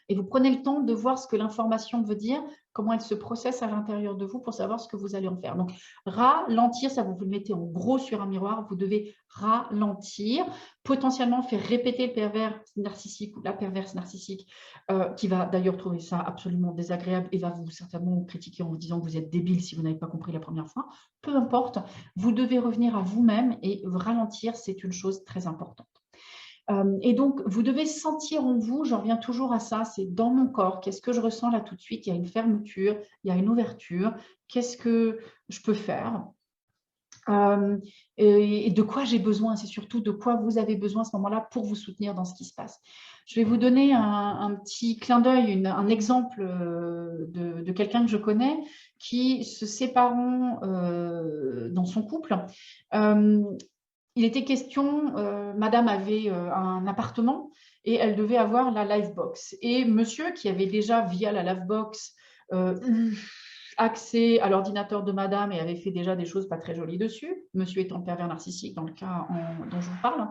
et vous prenez le temps de voir ce que l'information veut dire, comment elle se processe à l'intérieur de vous pour savoir ce que vous allez en faire. Donc, ralentir, ça vous le mettez en gros sur un miroir, vous devez ralentir, potentiellement faire répéter le pervers narcissique ou la perverse narcissique, qui va d'ailleurs trouver ça absolument désagréable et va vous certainement critiquer en vous disant que vous êtes débile si vous n'avez pas compris la première fois. Peu importe, vous devez revenir à vous-même et ralentir, c'est une chose très importante. Et donc, vous devez sentir en vous, j'en reviens toujours à ça, c'est dans mon corps, qu'est-ce que je ressens là tout de suite? Il y a une fermeture, il y a une ouverture, qu'est-ce que je peux faire? Et de quoi j'ai besoin? C'est surtout de quoi vous avez besoin à ce moment-là pour vous soutenir dans ce qui se passe. Je vais vous donner un petit clin d'œil, un exemple de quelqu'un que je connais qui, se séparant dans son couple, il était question, madame avait un appartement et elle devait avoir la Livebox. Et monsieur, qui avait déjà, via la Livebox, eu accès à l'ordinateur de madame et avait fait déjà des choses pas très jolies dessus, monsieur étant pervers narcissique dans le cas dont je vous parle,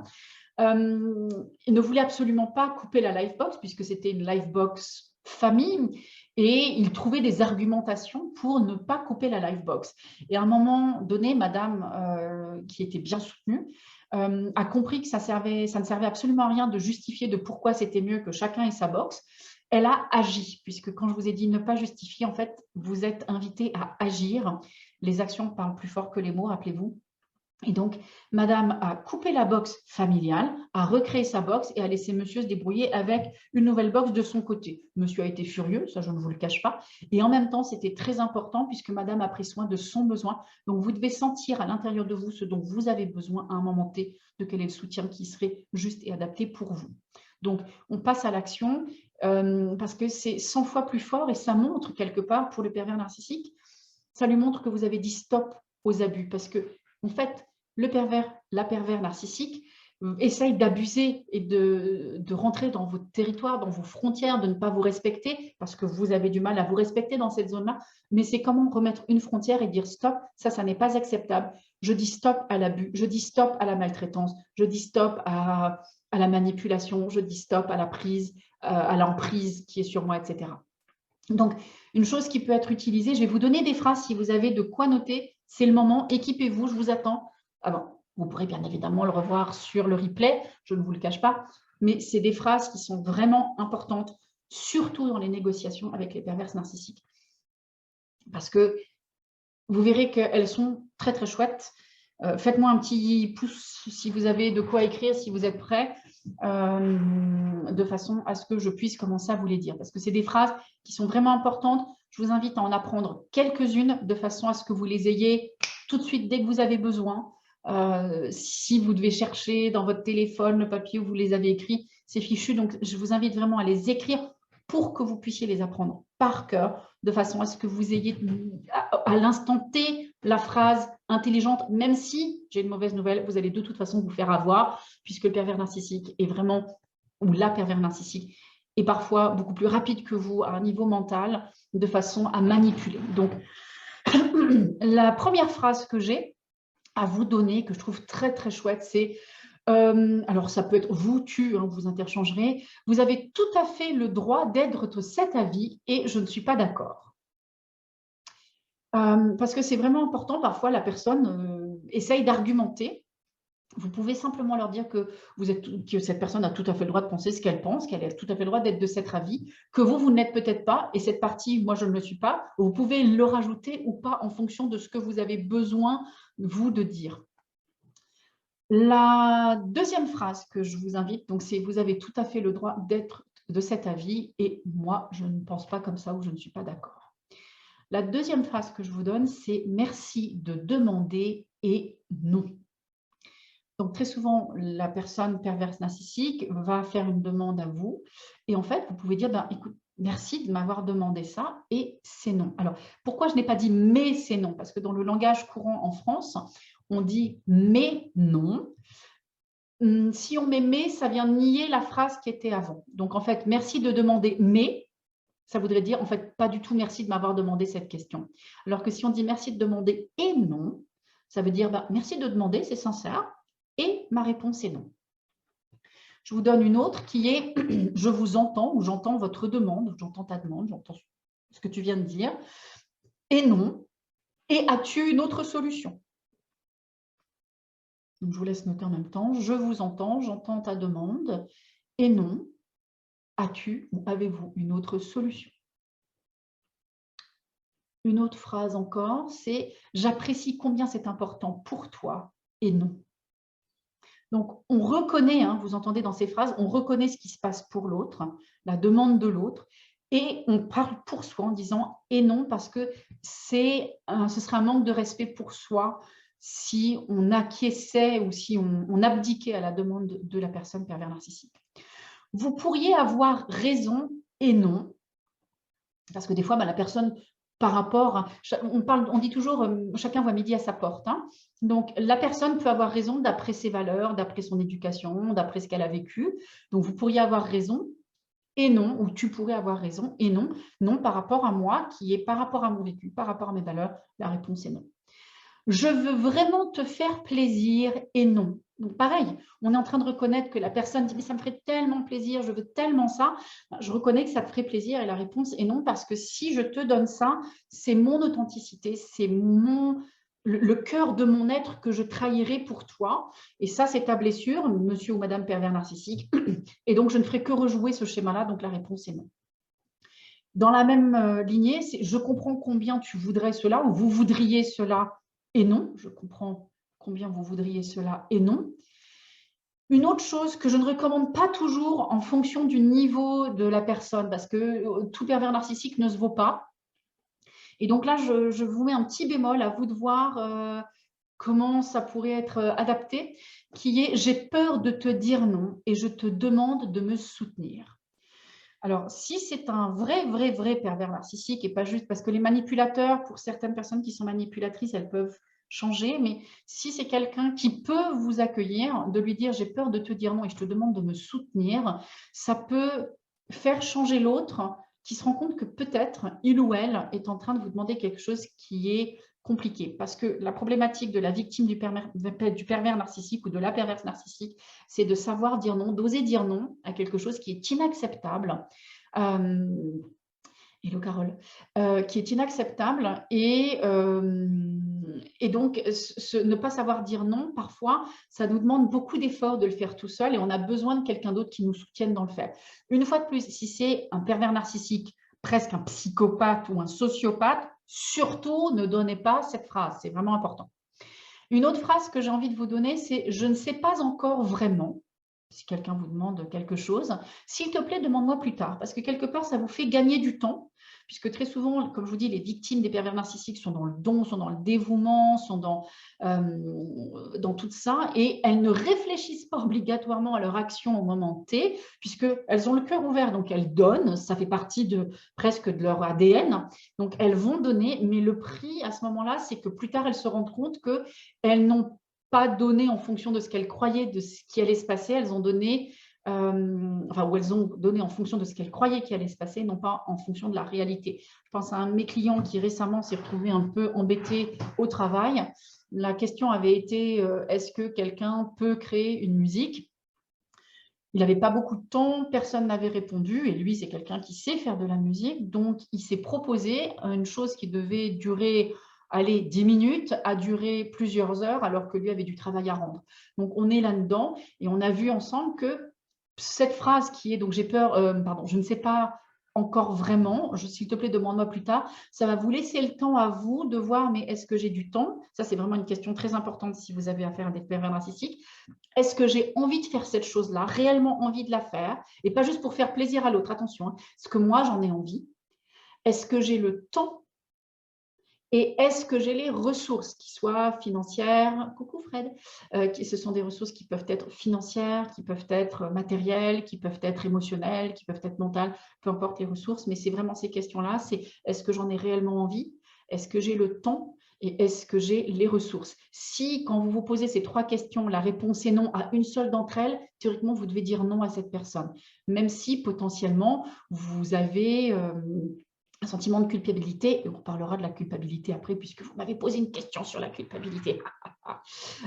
il ne voulait absolument pas couper la Livebox puisque c'était une Livebox famille et il trouvait des argumentations pour ne pas couper la Livebox. Et à un moment donné, madame, qui était bien soutenue, a compris que ça ne servait absolument à rien de justifier de pourquoi c'était mieux que chacun ait sa box. Elle a agi, puisque quand je vous ai dit ne pas justifier, en fait, vous êtes invité à agir. Les actions parlent plus fort que les mots, rappelez-vous. Et donc, madame a coupé la box familiale, a recréé sa box et a laissé monsieur se débrouiller avec une nouvelle box de son côté. Monsieur a été furieux, ça je ne vous le cache pas. Et en même temps, c'était très important puisque madame a pris soin de son besoin. Donc, vous devez sentir à l'intérieur de vous ce dont vous avez besoin à un moment T, de quel est le soutien qui serait juste et adapté pour vous. Donc, on passe à l'action parce que c'est 100 fois plus fort et ça montre quelque part pour le pervers narcissique, ça lui montre que vous avez dit stop aux abus parce que en fait, le pervers, la pervers narcissique essaye d'abuser et de rentrer dans votre territoire, dans vos frontières, de ne pas vous respecter parce que vous avez du mal à vous respecter dans cette zone-là. Mais c'est comment remettre une frontière et dire stop, ça n'est pas acceptable. Je dis stop à l'abus, je dis stop à la maltraitance, je dis stop à la manipulation, je dis stop à la prise, à l'emprise qui est sur moi, etc. Donc, une chose qui peut être utilisée, je vais vous donner des phrases si vous avez de quoi noter. C'est le moment, équipez-vous, je vous attends. Ah bon, vous pourrez bien évidemment le revoir sur le replay, je ne vous le cache pas, mais c'est des phrases qui sont vraiment importantes, surtout dans les négociations avec les perverses narcissiques. Parce que vous verrez qu'elles sont très très chouettes. Faites-moi un petit pouce si vous avez de quoi écrire, si vous êtes prêts, de façon à ce que je puisse commencer à vous les dire. Parce que c'est des phrases qui sont vraiment importantes. Je vous invite à en apprendre quelques-unes de façon à ce que vous les ayez tout de suite dès que vous avez besoin. Si vous devez chercher dans votre téléphone le papier où vous les avez écrits, c'est fichu. Donc, je vous invite vraiment à les écrire pour que vous puissiez les apprendre par cœur, de façon à ce que vous ayez à l'instant T la phrase intelligente, même si, j'ai une mauvaise nouvelle, vous allez de toute façon vous faire avoir, puisque le pervers narcissique est vraiment, ou la pervers narcissique, est parfois beaucoup plus rapide que vous à un niveau mental, de façon à manipuler. Donc, la première phrase que j'ai à vous donner, que je trouve très très chouette, c'est alors ça peut être vous, tu, hein, vous interchangerez. Vous avez tout à fait le droit d'être cet avis et je ne suis pas d'accord. Parce que c'est vraiment important, parfois la personne essaye d'argumenter. Vous pouvez simplement leur dire que cette personne a tout à fait le droit de penser ce qu'elle pense, qu'elle a tout à fait le droit d'être de cet avis, que vous n'êtes peut-être pas, et cette partie, moi je ne le suis pas. Vous pouvez le rajouter ou pas en fonction de ce que vous avez besoin, vous, de dire. La deuxième phrase que je vous invite, donc c'est « Vous avez tout à fait le droit d'être de cet avis et moi, je ne pense pas comme ça ou je ne suis pas d'accord ». La deuxième phrase que je vous donne, c'est « Merci de demander et non ». Donc, très souvent, la personne perverse narcissique va faire une demande à vous et en fait, vous pouvez dire ben, « Écoute, merci de m'avoir demandé ça et c'est non ». Alors, pourquoi je n'ai pas dit « mais c'est non » Parce que dans le langage courant en France, on dit « mais non ». Si on met « mais », ça vient nier la phrase qui était avant. Donc, en fait, merci de demander « mais », ça voudrait dire, en fait, pas du tout merci de m'avoir demandé cette question. Alors que si on dit merci de demander et non, ça veut dire bah, merci de demander, c'est sincère, et ma réponse est non. Je vous donne une autre qui est je vous entends ou j'entends votre demande, j'entends ta demande, j'entends ce que tu viens de dire, et non, et as-tu une autre solution? Donc, je vous laisse noter en même temps, je vous entends, j'entends ta demande, et non, as-tu ou avez-vous une autre solution? Une autre phrase encore, c'est « J'apprécie combien c'est important pour toi et non ». Donc, on reconnaît, hein, vous entendez dans ces phrases, on reconnaît ce qui se passe pour l'autre, la demande de l'autre, et on parle pour soi en disant « et non » parce que ce serait un manque de respect pour soi si on acquiesçait ou si on abdiquait à la demande de la personne pervers narcissique. Vous pourriez avoir raison et non, parce que des fois, bah, la personne, par rapport, on dit toujours chacun voit midi à sa porte. Hein. Donc, la personne peut avoir raison d'après ses valeurs, d'après son éducation, d'après ce qu'elle a vécu. Donc, vous pourriez avoir raison et non, ou tu pourrais avoir raison et non. Non par rapport à moi, qui est par rapport à mon vécu, par rapport à mes valeurs, la réponse est non. Je veux vraiment te faire plaisir et non. Donc pareil, on est en train de reconnaître que la personne dit « mais ça me ferait tellement plaisir, je veux tellement ça ». Je reconnais que ça te ferait plaisir et la réponse est non parce que si je te donne ça, c'est mon authenticité, c'est le cœur de mon être que je trahirai pour toi. Et ça, c'est ta blessure, monsieur ou madame pervers narcissique. Et donc, je ne ferai que rejouer ce schéma-là, donc la réponse est non. Dans la même lignée, c'est « je comprends combien tu voudrais cela » ou « vous voudriez cela » et non. Je comprends combien vous voudriez cela et non. Une autre chose que je ne recommande pas toujours en fonction du niveau de la personne, parce que tout pervers narcissique ne se vaut pas. Et donc là, je vous mets un petit bémol, à vous de voir comment ça pourrait être adapté, qui est « j'ai peur de te dire non et je te demande de me soutenir ». Alors, si c'est un vrai pervers narcissique et pas juste parce que les manipulateurs, pour certaines personnes qui sont manipulatrices, elles peuvent changer, mais si c'est quelqu'un qui peut vous accueillir, de lui dire « j'ai peur de te dire non et je te demande de me soutenir », ça peut faire changer l'autre qui se rend compte que peut-être il ou elle est en train de vous demander quelque chose qui est compliqué. Parce que la problématique de la victime du pervers narcissique ou de la perverse narcissique, c'est de savoir dire non, d'oser dire non à quelque chose qui est inacceptable. Hello Carole, qui est inacceptable et donc ne pas savoir dire non, parfois, ça nous demande beaucoup d'efforts de le faire tout seul et on a besoin de quelqu'un d'autre qui nous soutienne dans le fait. Une fois de plus, si c'est un pervers narcissique, presque un psychopathe ou un sociopathe, surtout ne donnez pas cette phrase, c'est vraiment important. Une autre phrase que j'ai envie de vous donner, c'est « je ne sais pas encore vraiment ». Si quelqu'un vous demande quelque chose, s'il te plaît, demande-moi plus tard, parce que quelque part, ça vous fait gagner du temps, puisque très souvent, comme je vous dis, les victimes des pervers narcissiques sont dans le don, sont dans le dévouement, sont dans tout ça, et elles ne réfléchissent pas obligatoirement à leur action au moment T, puisqu'elles ont le cœur ouvert, donc elles donnent, ça fait partie presque de leur ADN, donc elles vont donner, mais le prix à ce moment-là, c'est que plus tard, elles se rendent compte qu'elles n'ont pas donné en fonction de ce qu'elles croyaient de ce qui allait se passer, elles ont donné, ou elles ont donné en fonction de ce qu'elles croyaient qui allait se passer, non pas en fonction de la réalité. Je pense à un de mes clients qui récemment s'est retrouvé un peu embêté au travail. La question avait été est-ce que quelqu'un peut créer une musique? Il n'avait pas beaucoup de temps, personne n'avait répondu, et lui, c'est quelqu'un qui sait faire de la musique, donc il s'est proposé une chose qui devait durer 10 minutes, a duré plusieurs heures, alors que lui avait du travail à rendre. Donc, on est là-dedans, et on a vu ensemble que cette phrase qui est, donc j'ai peur, je ne sais pas encore vraiment, s'il te plaît, demande-moi plus tard. Ça va vous laisser le temps à vous de voir, mais est-ce que j'ai du temps? Ça, c'est vraiment une question très importante si vous avez affaire à des pervers narcissiques. Est-ce que j'ai envie de faire cette chose-là, réellement envie de la faire, et pas juste pour faire plaisir à l'autre? Attention, hein. Est-ce que moi, j'en ai envie? Est-ce que j'ai le temps? Et est-ce que j'ai les ressources, qui soient financières? Coucou Fred. Ce sont des ressources qui peuvent être financières, qui peuvent être matérielles, qui peuvent être émotionnelles, qui peuvent être mentales, peu importe les ressources. Mais c'est vraiment ces questions-là, c'est est-ce que j'en ai réellement envie? Est-ce que j'ai le temps? Et est-ce que j'ai les ressources? Si, quand vous vous posez ces 3 questions, la réponse est non à une seule d'entre elles, théoriquement, vous devez dire non à cette personne. Même si, potentiellement, vous avez un sentiment de culpabilité, et on parlera de la culpabilité après, puisque vous m'avez posé une question sur la culpabilité.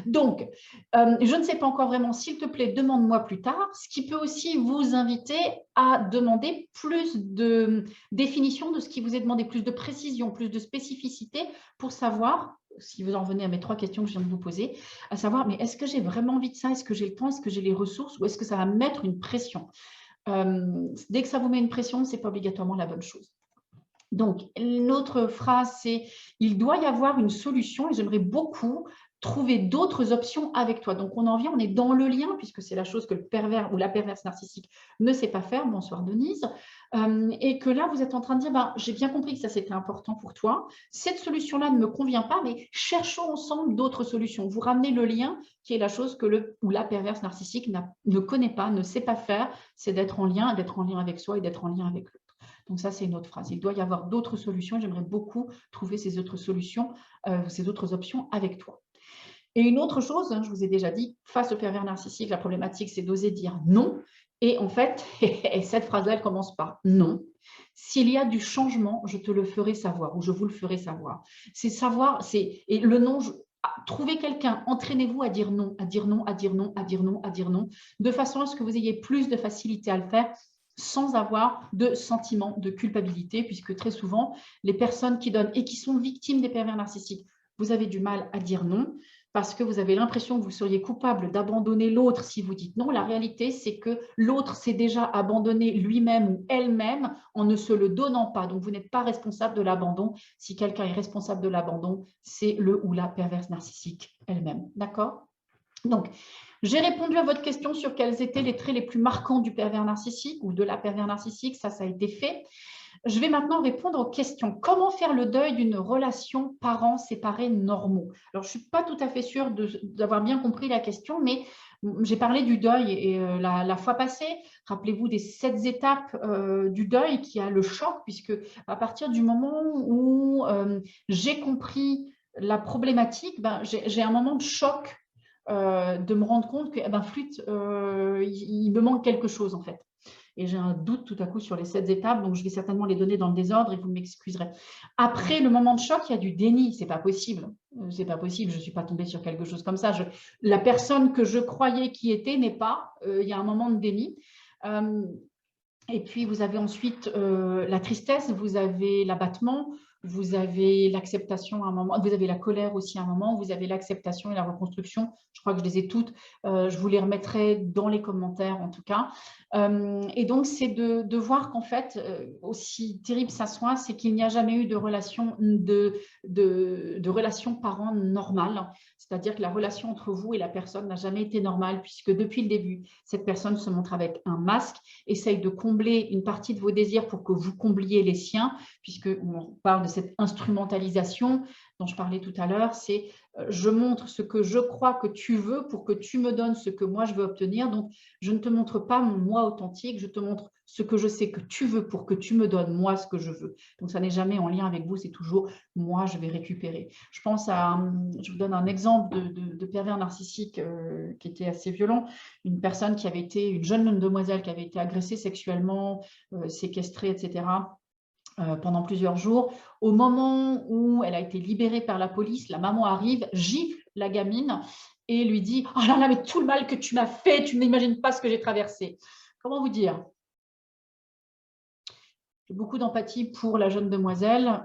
Donc, je ne sais pas encore vraiment, s'il te plaît, demande-moi plus tard, ce qui peut aussi vous inviter à demander plus de définition de ce qui vous est demandé, plus de précision, plus de spécificité pour savoir, si vous en venez à mes 3 questions que je viens de vous poser, à savoir, mais est-ce que j'ai vraiment envie de ça? Est-ce que j'ai le temps? Est-ce que j'ai les ressources? Ou est-ce que ça va mettre une pression? Dès que ça vous met une pression, ce n'est pas obligatoirement la bonne chose. Donc, une autre phrase, c'est « il doit y avoir une solution et j'aimerais beaucoup trouver d'autres options avec toi ». Donc, on en vient, on est dans le lien, puisque c'est la chose que le pervers ou la perverse narcissique ne sait pas faire. Bonsoir Denise. Et que là, vous êtes en train de dire « j'ai bien compris que ça, c'était important pour toi. Cette solution-là ne me convient pas, mais cherchons ensemble d'autres solutions ». Vous ramenez le lien qui est la chose que le ou la perverse narcissique ne connaît pas, ne sait pas faire, c'est d'être en lien avec soi et d'être en lien avec l'autre. Donc ça, c'est une autre phrase. Il doit y avoir d'autres solutions. J'aimerais beaucoup trouver ces autres solutions, ces autres options avec toi. Et une autre chose, je vous ai déjà dit, face au pervers narcissique, la problématique, c'est d'oser dire non. Et en fait, et cette phrase-là, elle commence par non. S'il y a du changement, je te le ferai savoir ou je vous le ferai savoir. C'est savoir, et le non, trouvez quelqu'un, entraînez-vous à dire non, à dire non, à dire non, à dire non, à dire non, de façon à ce que vous ayez plus de facilité à le faire sans avoir de sentiment de culpabilité, puisque très souvent, les personnes qui donnent et qui sont victimes des pervers narcissiques, vous avez du mal à dire non, parce que vous avez l'impression que vous seriez coupable d'abandonner l'autre si vous dites non. La réalité, c'est que l'autre s'est déjà abandonné lui-même ou elle-même en ne se le donnant pas. Donc, vous n'êtes pas responsable de l'abandon. Si quelqu'un est responsable de l'abandon, c'est le ou la perverse narcissique elle-même. D'accord ? Donc, j'ai répondu à votre question sur quels étaient les traits les plus marquants du pervers narcissique ou de la pervers narcissique. Ça a été fait. Je vais maintenant répondre aux questions. Comment faire le deuil d'une relation parents séparés normaux? Alors, je ne suis pas tout à fait sûre d'avoir bien compris la question, mais j'ai parlé du deuil et la fois passée. Rappelez-vous des 7 étapes du deuil qui a le choc, puisque à partir du moment où j'ai compris la problématique, j'ai un moment de choc de me rendre compte que, flûte, il me manque quelque chose en fait. Et j'ai un doute tout à coup sur les 7 étapes, donc je vais certainement les donner dans le désordre et vous m'excuserez. Après le moment de choc, il y a du déni, c'est pas possible. C'est pas possible, je ne suis pas tombée sur quelque chose comme ça. La personne que je croyais qui était n'est pas, il y a un moment de déni. Et puis, vous avez ensuite la tristesse, vous avez l'abattement, vous avez l'acceptation à un moment, vous avez la colère aussi à un moment, vous avez l'acceptation et la reconstruction. Je crois que je les ai toutes. Je vous les remettrai dans les commentaires en tout cas. Et donc, c'est de voir qu'en fait, aussi terrible ça soit, c'est qu'il n'y a jamais eu de relation relation parent normale. C'est-à-dire que la relation entre vous et la personne n'a jamais été normale puisque depuis le début, cette personne se montre avec un masque, essaye de combler une partie de vos désirs pour que vous combliez les siens, puisqu'on parle de cette instrumentalisation dont je parlais tout à l'heure, c'est je montre ce que je crois que tu veux pour que tu me donnes ce que moi je veux obtenir. Donc, je ne te montre pas mon moi authentique, je te montre ce que je sais que tu veux pour que tu me donnes moi ce que je veux. Donc, ça n'est jamais en lien avec vous, c'est toujours moi je vais récupérer. Je pense je vous donne un exemple de pervers narcissique qui était assez violent. Une personne qui avait été, une jeune demoiselle qui avait été agressée sexuellement, séquestrée, etc., pendant plusieurs jours. Au moment où elle a été libérée par la police, la maman arrive, gifle la gamine et lui dit « Oh là là, mais tout le mal que tu m'as fait, tu n'imagines pas ce que j'ai traversé. » Comment vous dire? J'ai beaucoup d'empathie pour la jeune demoiselle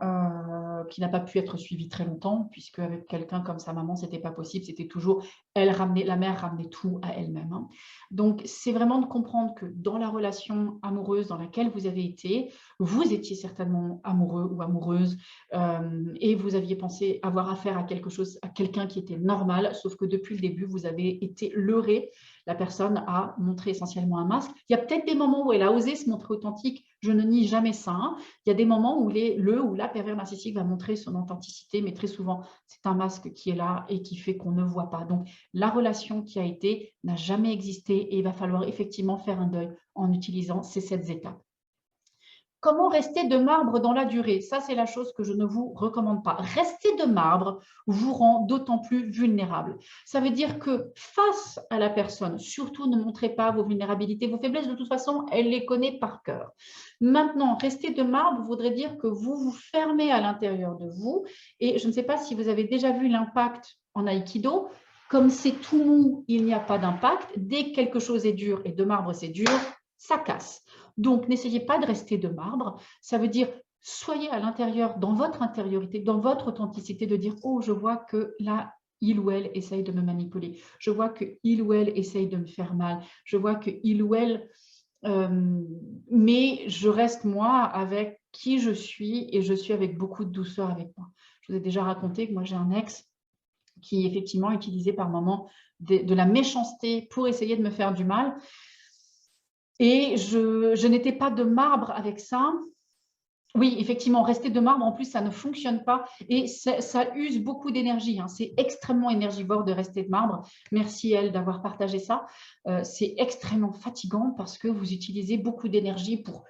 qui n'a pas pu être suivi très longtemps, puisque avec quelqu'un comme sa maman, c'était pas possible, c'était toujours la mère ramenait tout à elle-même, hein. Donc, c'est vraiment de comprendre que dans la relation amoureuse dans laquelle vous avez été, vous étiez certainement amoureux ou amoureuse et vous aviez pensé avoir affaire à quelque chose, à quelqu'un qui était normal, sauf que depuis le début, vous avez été leurré. La personne a montré essentiellement un masque. Il y a peut-être des moments où elle a osé se montrer authentique, je ne nie jamais ça, hein. Il y a des moments où le ou la pervers narcissique va montrer son authenticité, mais très souvent, c'est un masque qui est là et qui fait qu'on ne voit pas. Donc, la relation qui a été n'a jamais existé et il va falloir effectivement faire un deuil en utilisant ces 7 étapes. Comment rester de marbre dans la durée? Ça, c'est la chose que je ne vous recommande pas. Rester de marbre vous rend d'autant plus vulnérable. Ça veut dire que face à la personne, surtout ne montrez pas vos vulnérabilités, vos faiblesses, de toute façon, elle les connaît par cœur. Maintenant, rester de marbre voudrait dire que vous vous fermez à l'intérieur de vous et je ne sais pas si vous avez déjà vu l'impact en aïkido. Comme c'est tout mou, il n'y a pas d'impact. Dès que quelque chose est dur et de marbre c'est dur, ça casse. Donc, n'essayez pas de rester de marbre. Ça veut dire, soyez à l'intérieur, dans votre intériorité, dans votre authenticité, de dire « Oh, je vois que là, il ou elle essaye de me manipuler. Je vois que il ou elle essaye de me faire mal. Je vois que il ou elle… mais je reste moi avec qui je suis et je suis avec beaucoup de douceur avec moi. » Je vous ai déjà raconté que moi, j'ai un ex qui effectivement utilisait par moments de la méchanceté pour essayer de me faire du mal. Et je n'étais pas de marbre avec ça. Oui, effectivement, rester de marbre, en plus, ça ne fonctionne pas et ça use beaucoup d'énergie, hein. C'est extrêmement énergivore de rester de marbre. Merci, elle, d'avoir partagé ça. C'est extrêmement fatigant parce que vous utilisez beaucoup d'énergie pour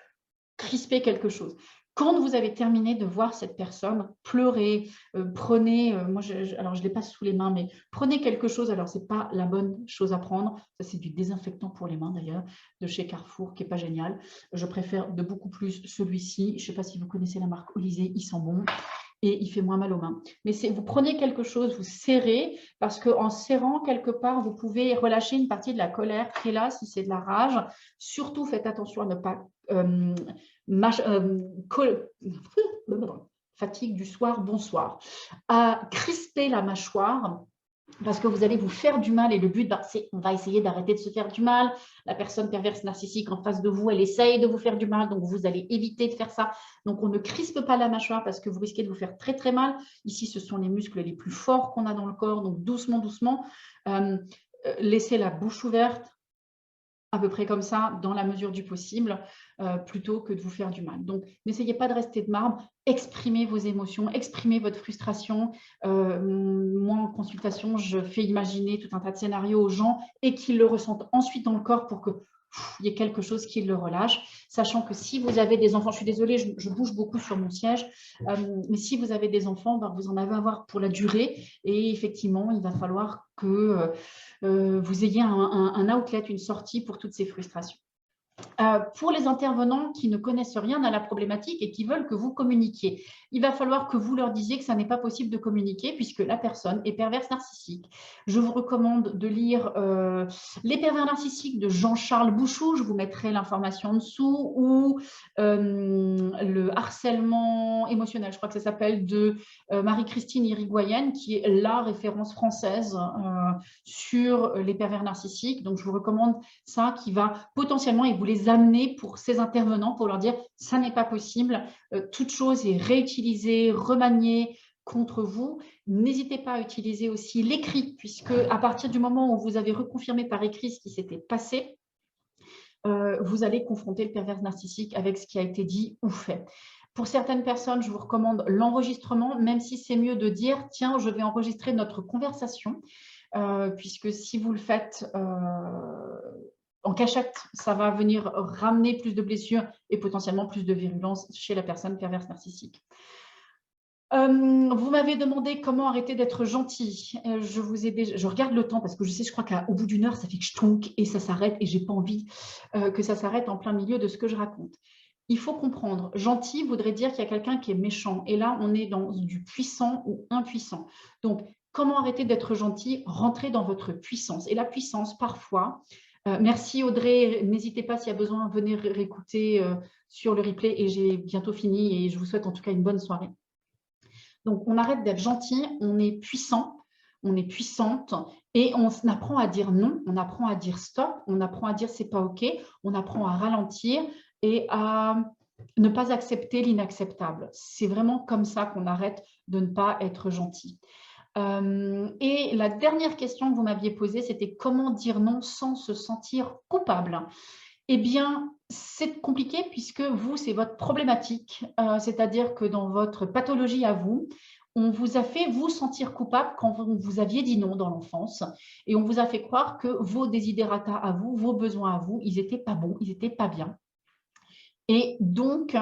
crisper quelque chose. Quand vous avez terminé de voir cette personne, pleurez, prenez, moi alors je ne l'ai pas sous les mains, mais prenez quelque chose, alors ce n'est pas la bonne chose à prendre, ça c'est du désinfectant pour les mains d'ailleurs, de chez Carrefour, qui n'est pas génial. Je préfère de beaucoup plus celui-ci, je ne sais pas si vous connaissez la marque Olysée, il sent bon et il fait moins mal aux mains. Mais vous prenez quelque chose, vous serrez, parce qu'en serrant quelque part, vous pouvez relâcher une partie de la colère qui est là, si c'est de la rage. Surtout, faites attention à ne pas… fatigue du soir, bonsoir, à crisper la mâchoire parce que vous allez vous faire du mal et le but, c'est on va essayer d'arrêter de se faire du mal. La personne perverse narcissique en face de vous, elle essaye de vous faire du mal, donc vous allez éviter de faire ça. Donc on ne crispe pas la mâchoire parce que vous risquez de vous faire très très mal. Ici, ce sont les muscles les plus forts qu'on a dans le corps, donc doucement, doucement. Laissez la bouche ouverte, à peu près comme ça, dans la mesure du possible, plutôt que de vous faire du mal. Donc, n'essayez pas de rester de marbre, exprimez vos émotions, exprimez votre frustration. Moi, en consultation, je fais imaginer tout un tas de scénarios aux gens et qu'ils le ressentent ensuite dans le corps pour que il y ait quelque chose qui le relâche, sachant que si vous avez des enfants, je suis désolée, je bouge beaucoup sur mon siège, mais si vous avez des enfants, vous en avez à avoir pour la durée et effectivement, il va falloir que vous ayez un outlet, une sortie pour toutes ces frustrations. Pour les intervenants qui ne connaissent rien à la problématique et qui veulent que vous communiquiez, il va falloir que vous leur disiez que ça n'est pas possible de communiquer puisque la personne est perverse narcissique. Je vous recommande de lire Les pervers narcissiques de Jean-Charles Bouchou, je vous mettrai l'information en dessous, ou Le harcèlement émotionnel, je crois que ça s'appelle, de Marie-Christine Irigoyen, qui est la référence française sur les pervers narcissiques. Donc, je vous recommande ça qui va potentiellement, et vous les amener pour ces intervenants pour leur dire ça n'est pas possible, toute chose est réutilisée, remaniée contre vous. N'hésitez pas à utiliser aussi l'écrit, puisque à partir du moment où vous avez reconfirmé par écrit ce qui s'était passé, vous allez confronter le pervers narcissique avec ce qui a été dit ou fait. Pour certaines personnes, je vous recommande l'enregistrement, même si c'est mieux de dire « Tiens, je vais enregistrer notre conversation », puisque si vous le faites en cachette, ça va venir ramener plus de blessures et potentiellement plus de virulence chez la personne perverse narcissique. Vous m'avez demandé comment arrêter d'être gentil. Je regarde le temps parce que je crois qu'au bout d'une heure, ça fait que je tonque et ça s'arrête et j'ai pas envie que ça s'arrête en plein milieu de ce que je raconte. Il faut comprendre, gentil voudrait dire qu'il y a quelqu'un qui est méchant. Et là, on est dans du puissant ou impuissant. Donc, comment arrêter d'être gentil? Rentrez dans votre puissance. Et la puissance, parfois… merci Audrey, n'hésitez pas s'il y a besoin, venez réécouter sur le replay et j'ai bientôt fini et je vous souhaite en tout cas une bonne soirée. Donc, on arrête d'être gentil, on est puissant, on est puissante et on apprend à dire non, on apprend à dire stop, on apprend à dire c'est pas OK, on apprend à ralentir et à ne pas accepter l'inacceptable. C'est vraiment comme ça qu'on arrête de ne pas être gentil. Et la dernière question que vous m'aviez posée, c'était comment dire non sans se sentir coupable. Eh bien, c'est compliqué puisque vous, c'est votre problématique. C'est-à-dire que dans votre pathologie à vous, on vous a fait vous sentir coupable quand vous aviez dit non dans l'enfance et on vous a fait croire que vos desiderata à vous, vos besoins à vous, ils n'étaient pas bons, ils n'étaient pas bien. Et donc,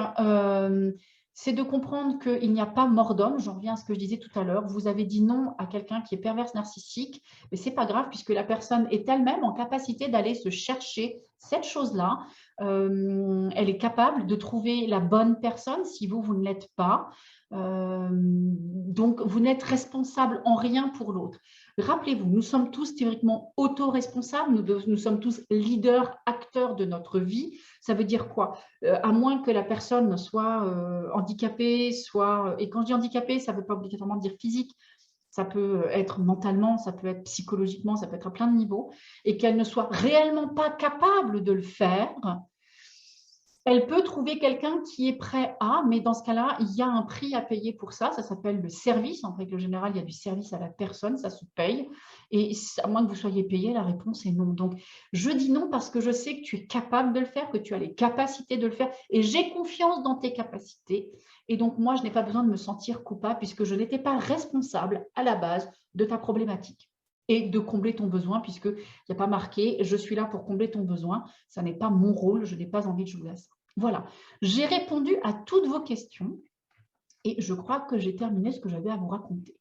c'est de comprendre qu'il n'y a pas mort d'homme. J'en reviens à ce que je disais tout à l'heure. Vous avez dit non à quelqu'un qui est perverse narcissique, mais ce n'est pas grave puisque la personne est elle-même en capacité d'aller se chercher cette chose-là. Elle est capable de trouver la bonne personne si vous, vous ne l'êtes pas. Donc, vous n'êtes responsable en rien pour l'autre. Rappelez-vous, nous sommes tous théoriquement auto-responsables, nous sommes tous leaders, acteurs de notre vie. Ça veut dire quoi? À moins que la personne soit handicapée, et quand je dis handicapée, ça ne veut pas obligatoirement dire physique, ça peut être mentalement, ça peut être psychologiquement, ça peut être à plein de niveaux, et qu'elle ne soit réellement pas capable de le faire, elle peut trouver quelqu'un qui est prêt à, mais dans ce cas-là, il y a un prix à payer pour ça. Ça s'appelle le service. En règle générale, il y a du service à la personne, ça se paye. Et à moins que vous soyez payé, la réponse est non. Donc, je dis non parce que je sais que tu es capable de le faire, que tu as les capacités de le faire. Et j'ai confiance dans tes capacités. Et donc, moi, je n'ai pas besoin de me sentir coupable puisque je n'étais pas responsable à la base de ta problématique et de combler ton besoin, puisqu'il n'y a pas marqué « je suis là pour combler ton besoin ». Ça n'est pas mon rôle, je n'ai pas envie de jouer à ça. Voilà, j'ai répondu à toutes vos questions et je crois que j'ai terminé ce que j'avais à vous raconter.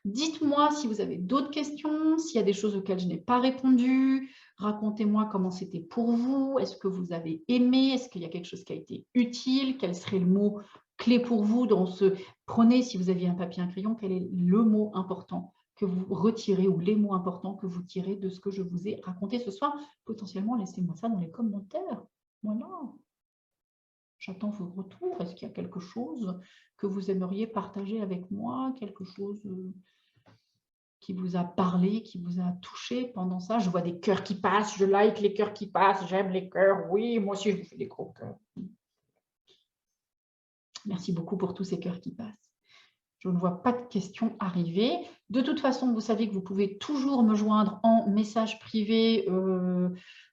Dites-moi si vous avez d'autres questions, s'il y a des choses auxquelles je n'ai pas répondu. Racontez-moi comment c'était pour vous. Est-ce que vous avez aimé? Est-ce qu'il y a quelque chose qui a été utile? Quel serait le mot clé pour vous dans ce... Prenez, si vous aviez un papier, un crayon, quel est le mot important que vous retirez ou les mots importants que vous tirez de ce que je vous ai raconté ce soir? Potentiellement, laissez-moi ça dans les commentaires. Voilà. J'attends vos retours. Est-ce qu'il y a quelque chose que vous aimeriez partager avec moi? Quelque chose qui vous a parlé, qui vous a touché pendant ça? Je vois des cœurs qui passent, je like les cœurs qui passent, j'aime les cœurs. Oui, moi aussi, je vous fais des gros cœurs. Merci beaucoup pour tous ces cœurs qui passent. Je ne vois pas de questions arriver. De toute façon, vous savez que vous pouvez toujours me joindre en message privé.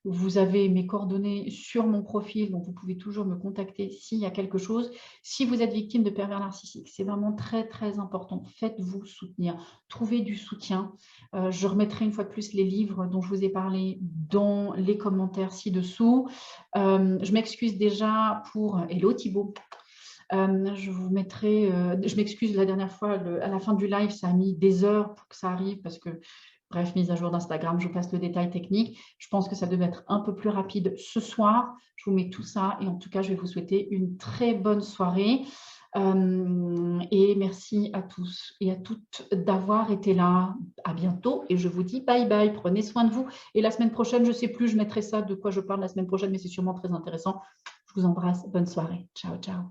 Vous avez mes coordonnées sur mon profil, donc vous pouvez toujours me contacter s'il y a quelque chose. Si vous êtes victime de pervers narcissiques, c'est vraiment très, très important. Faites-vous soutenir. Trouvez du soutien. Je remettrai une fois de plus les livres dont je vous ai parlé dans les commentaires ci-dessous. Je m'excuse déjà pour... Hello Thibaut. Je vous mettrai, je m'excuse la dernière fois, à la fin du live, ça a mis des heures pour que ça arrive parce que, bref, mise à jour d'Instagram, je vous passe le détail technique. Je pense que ça devait être un peu plus rapide ce soir. Je vous mets tout ça et en tout cas, je vais vous souhaiter une très bonne soirée. Et merci à tous et à toutes d'avoir été là. À bientôt et je vous dis bye bye. Prenez soin de vous. Et la semaine prochaine, je ne sais plus, je mettrai ça de quoi je parle la semaine prochaine, mais c'est sûrement très intéressant. Je vous embrasse. Bonne soirée. Ciao, ciao.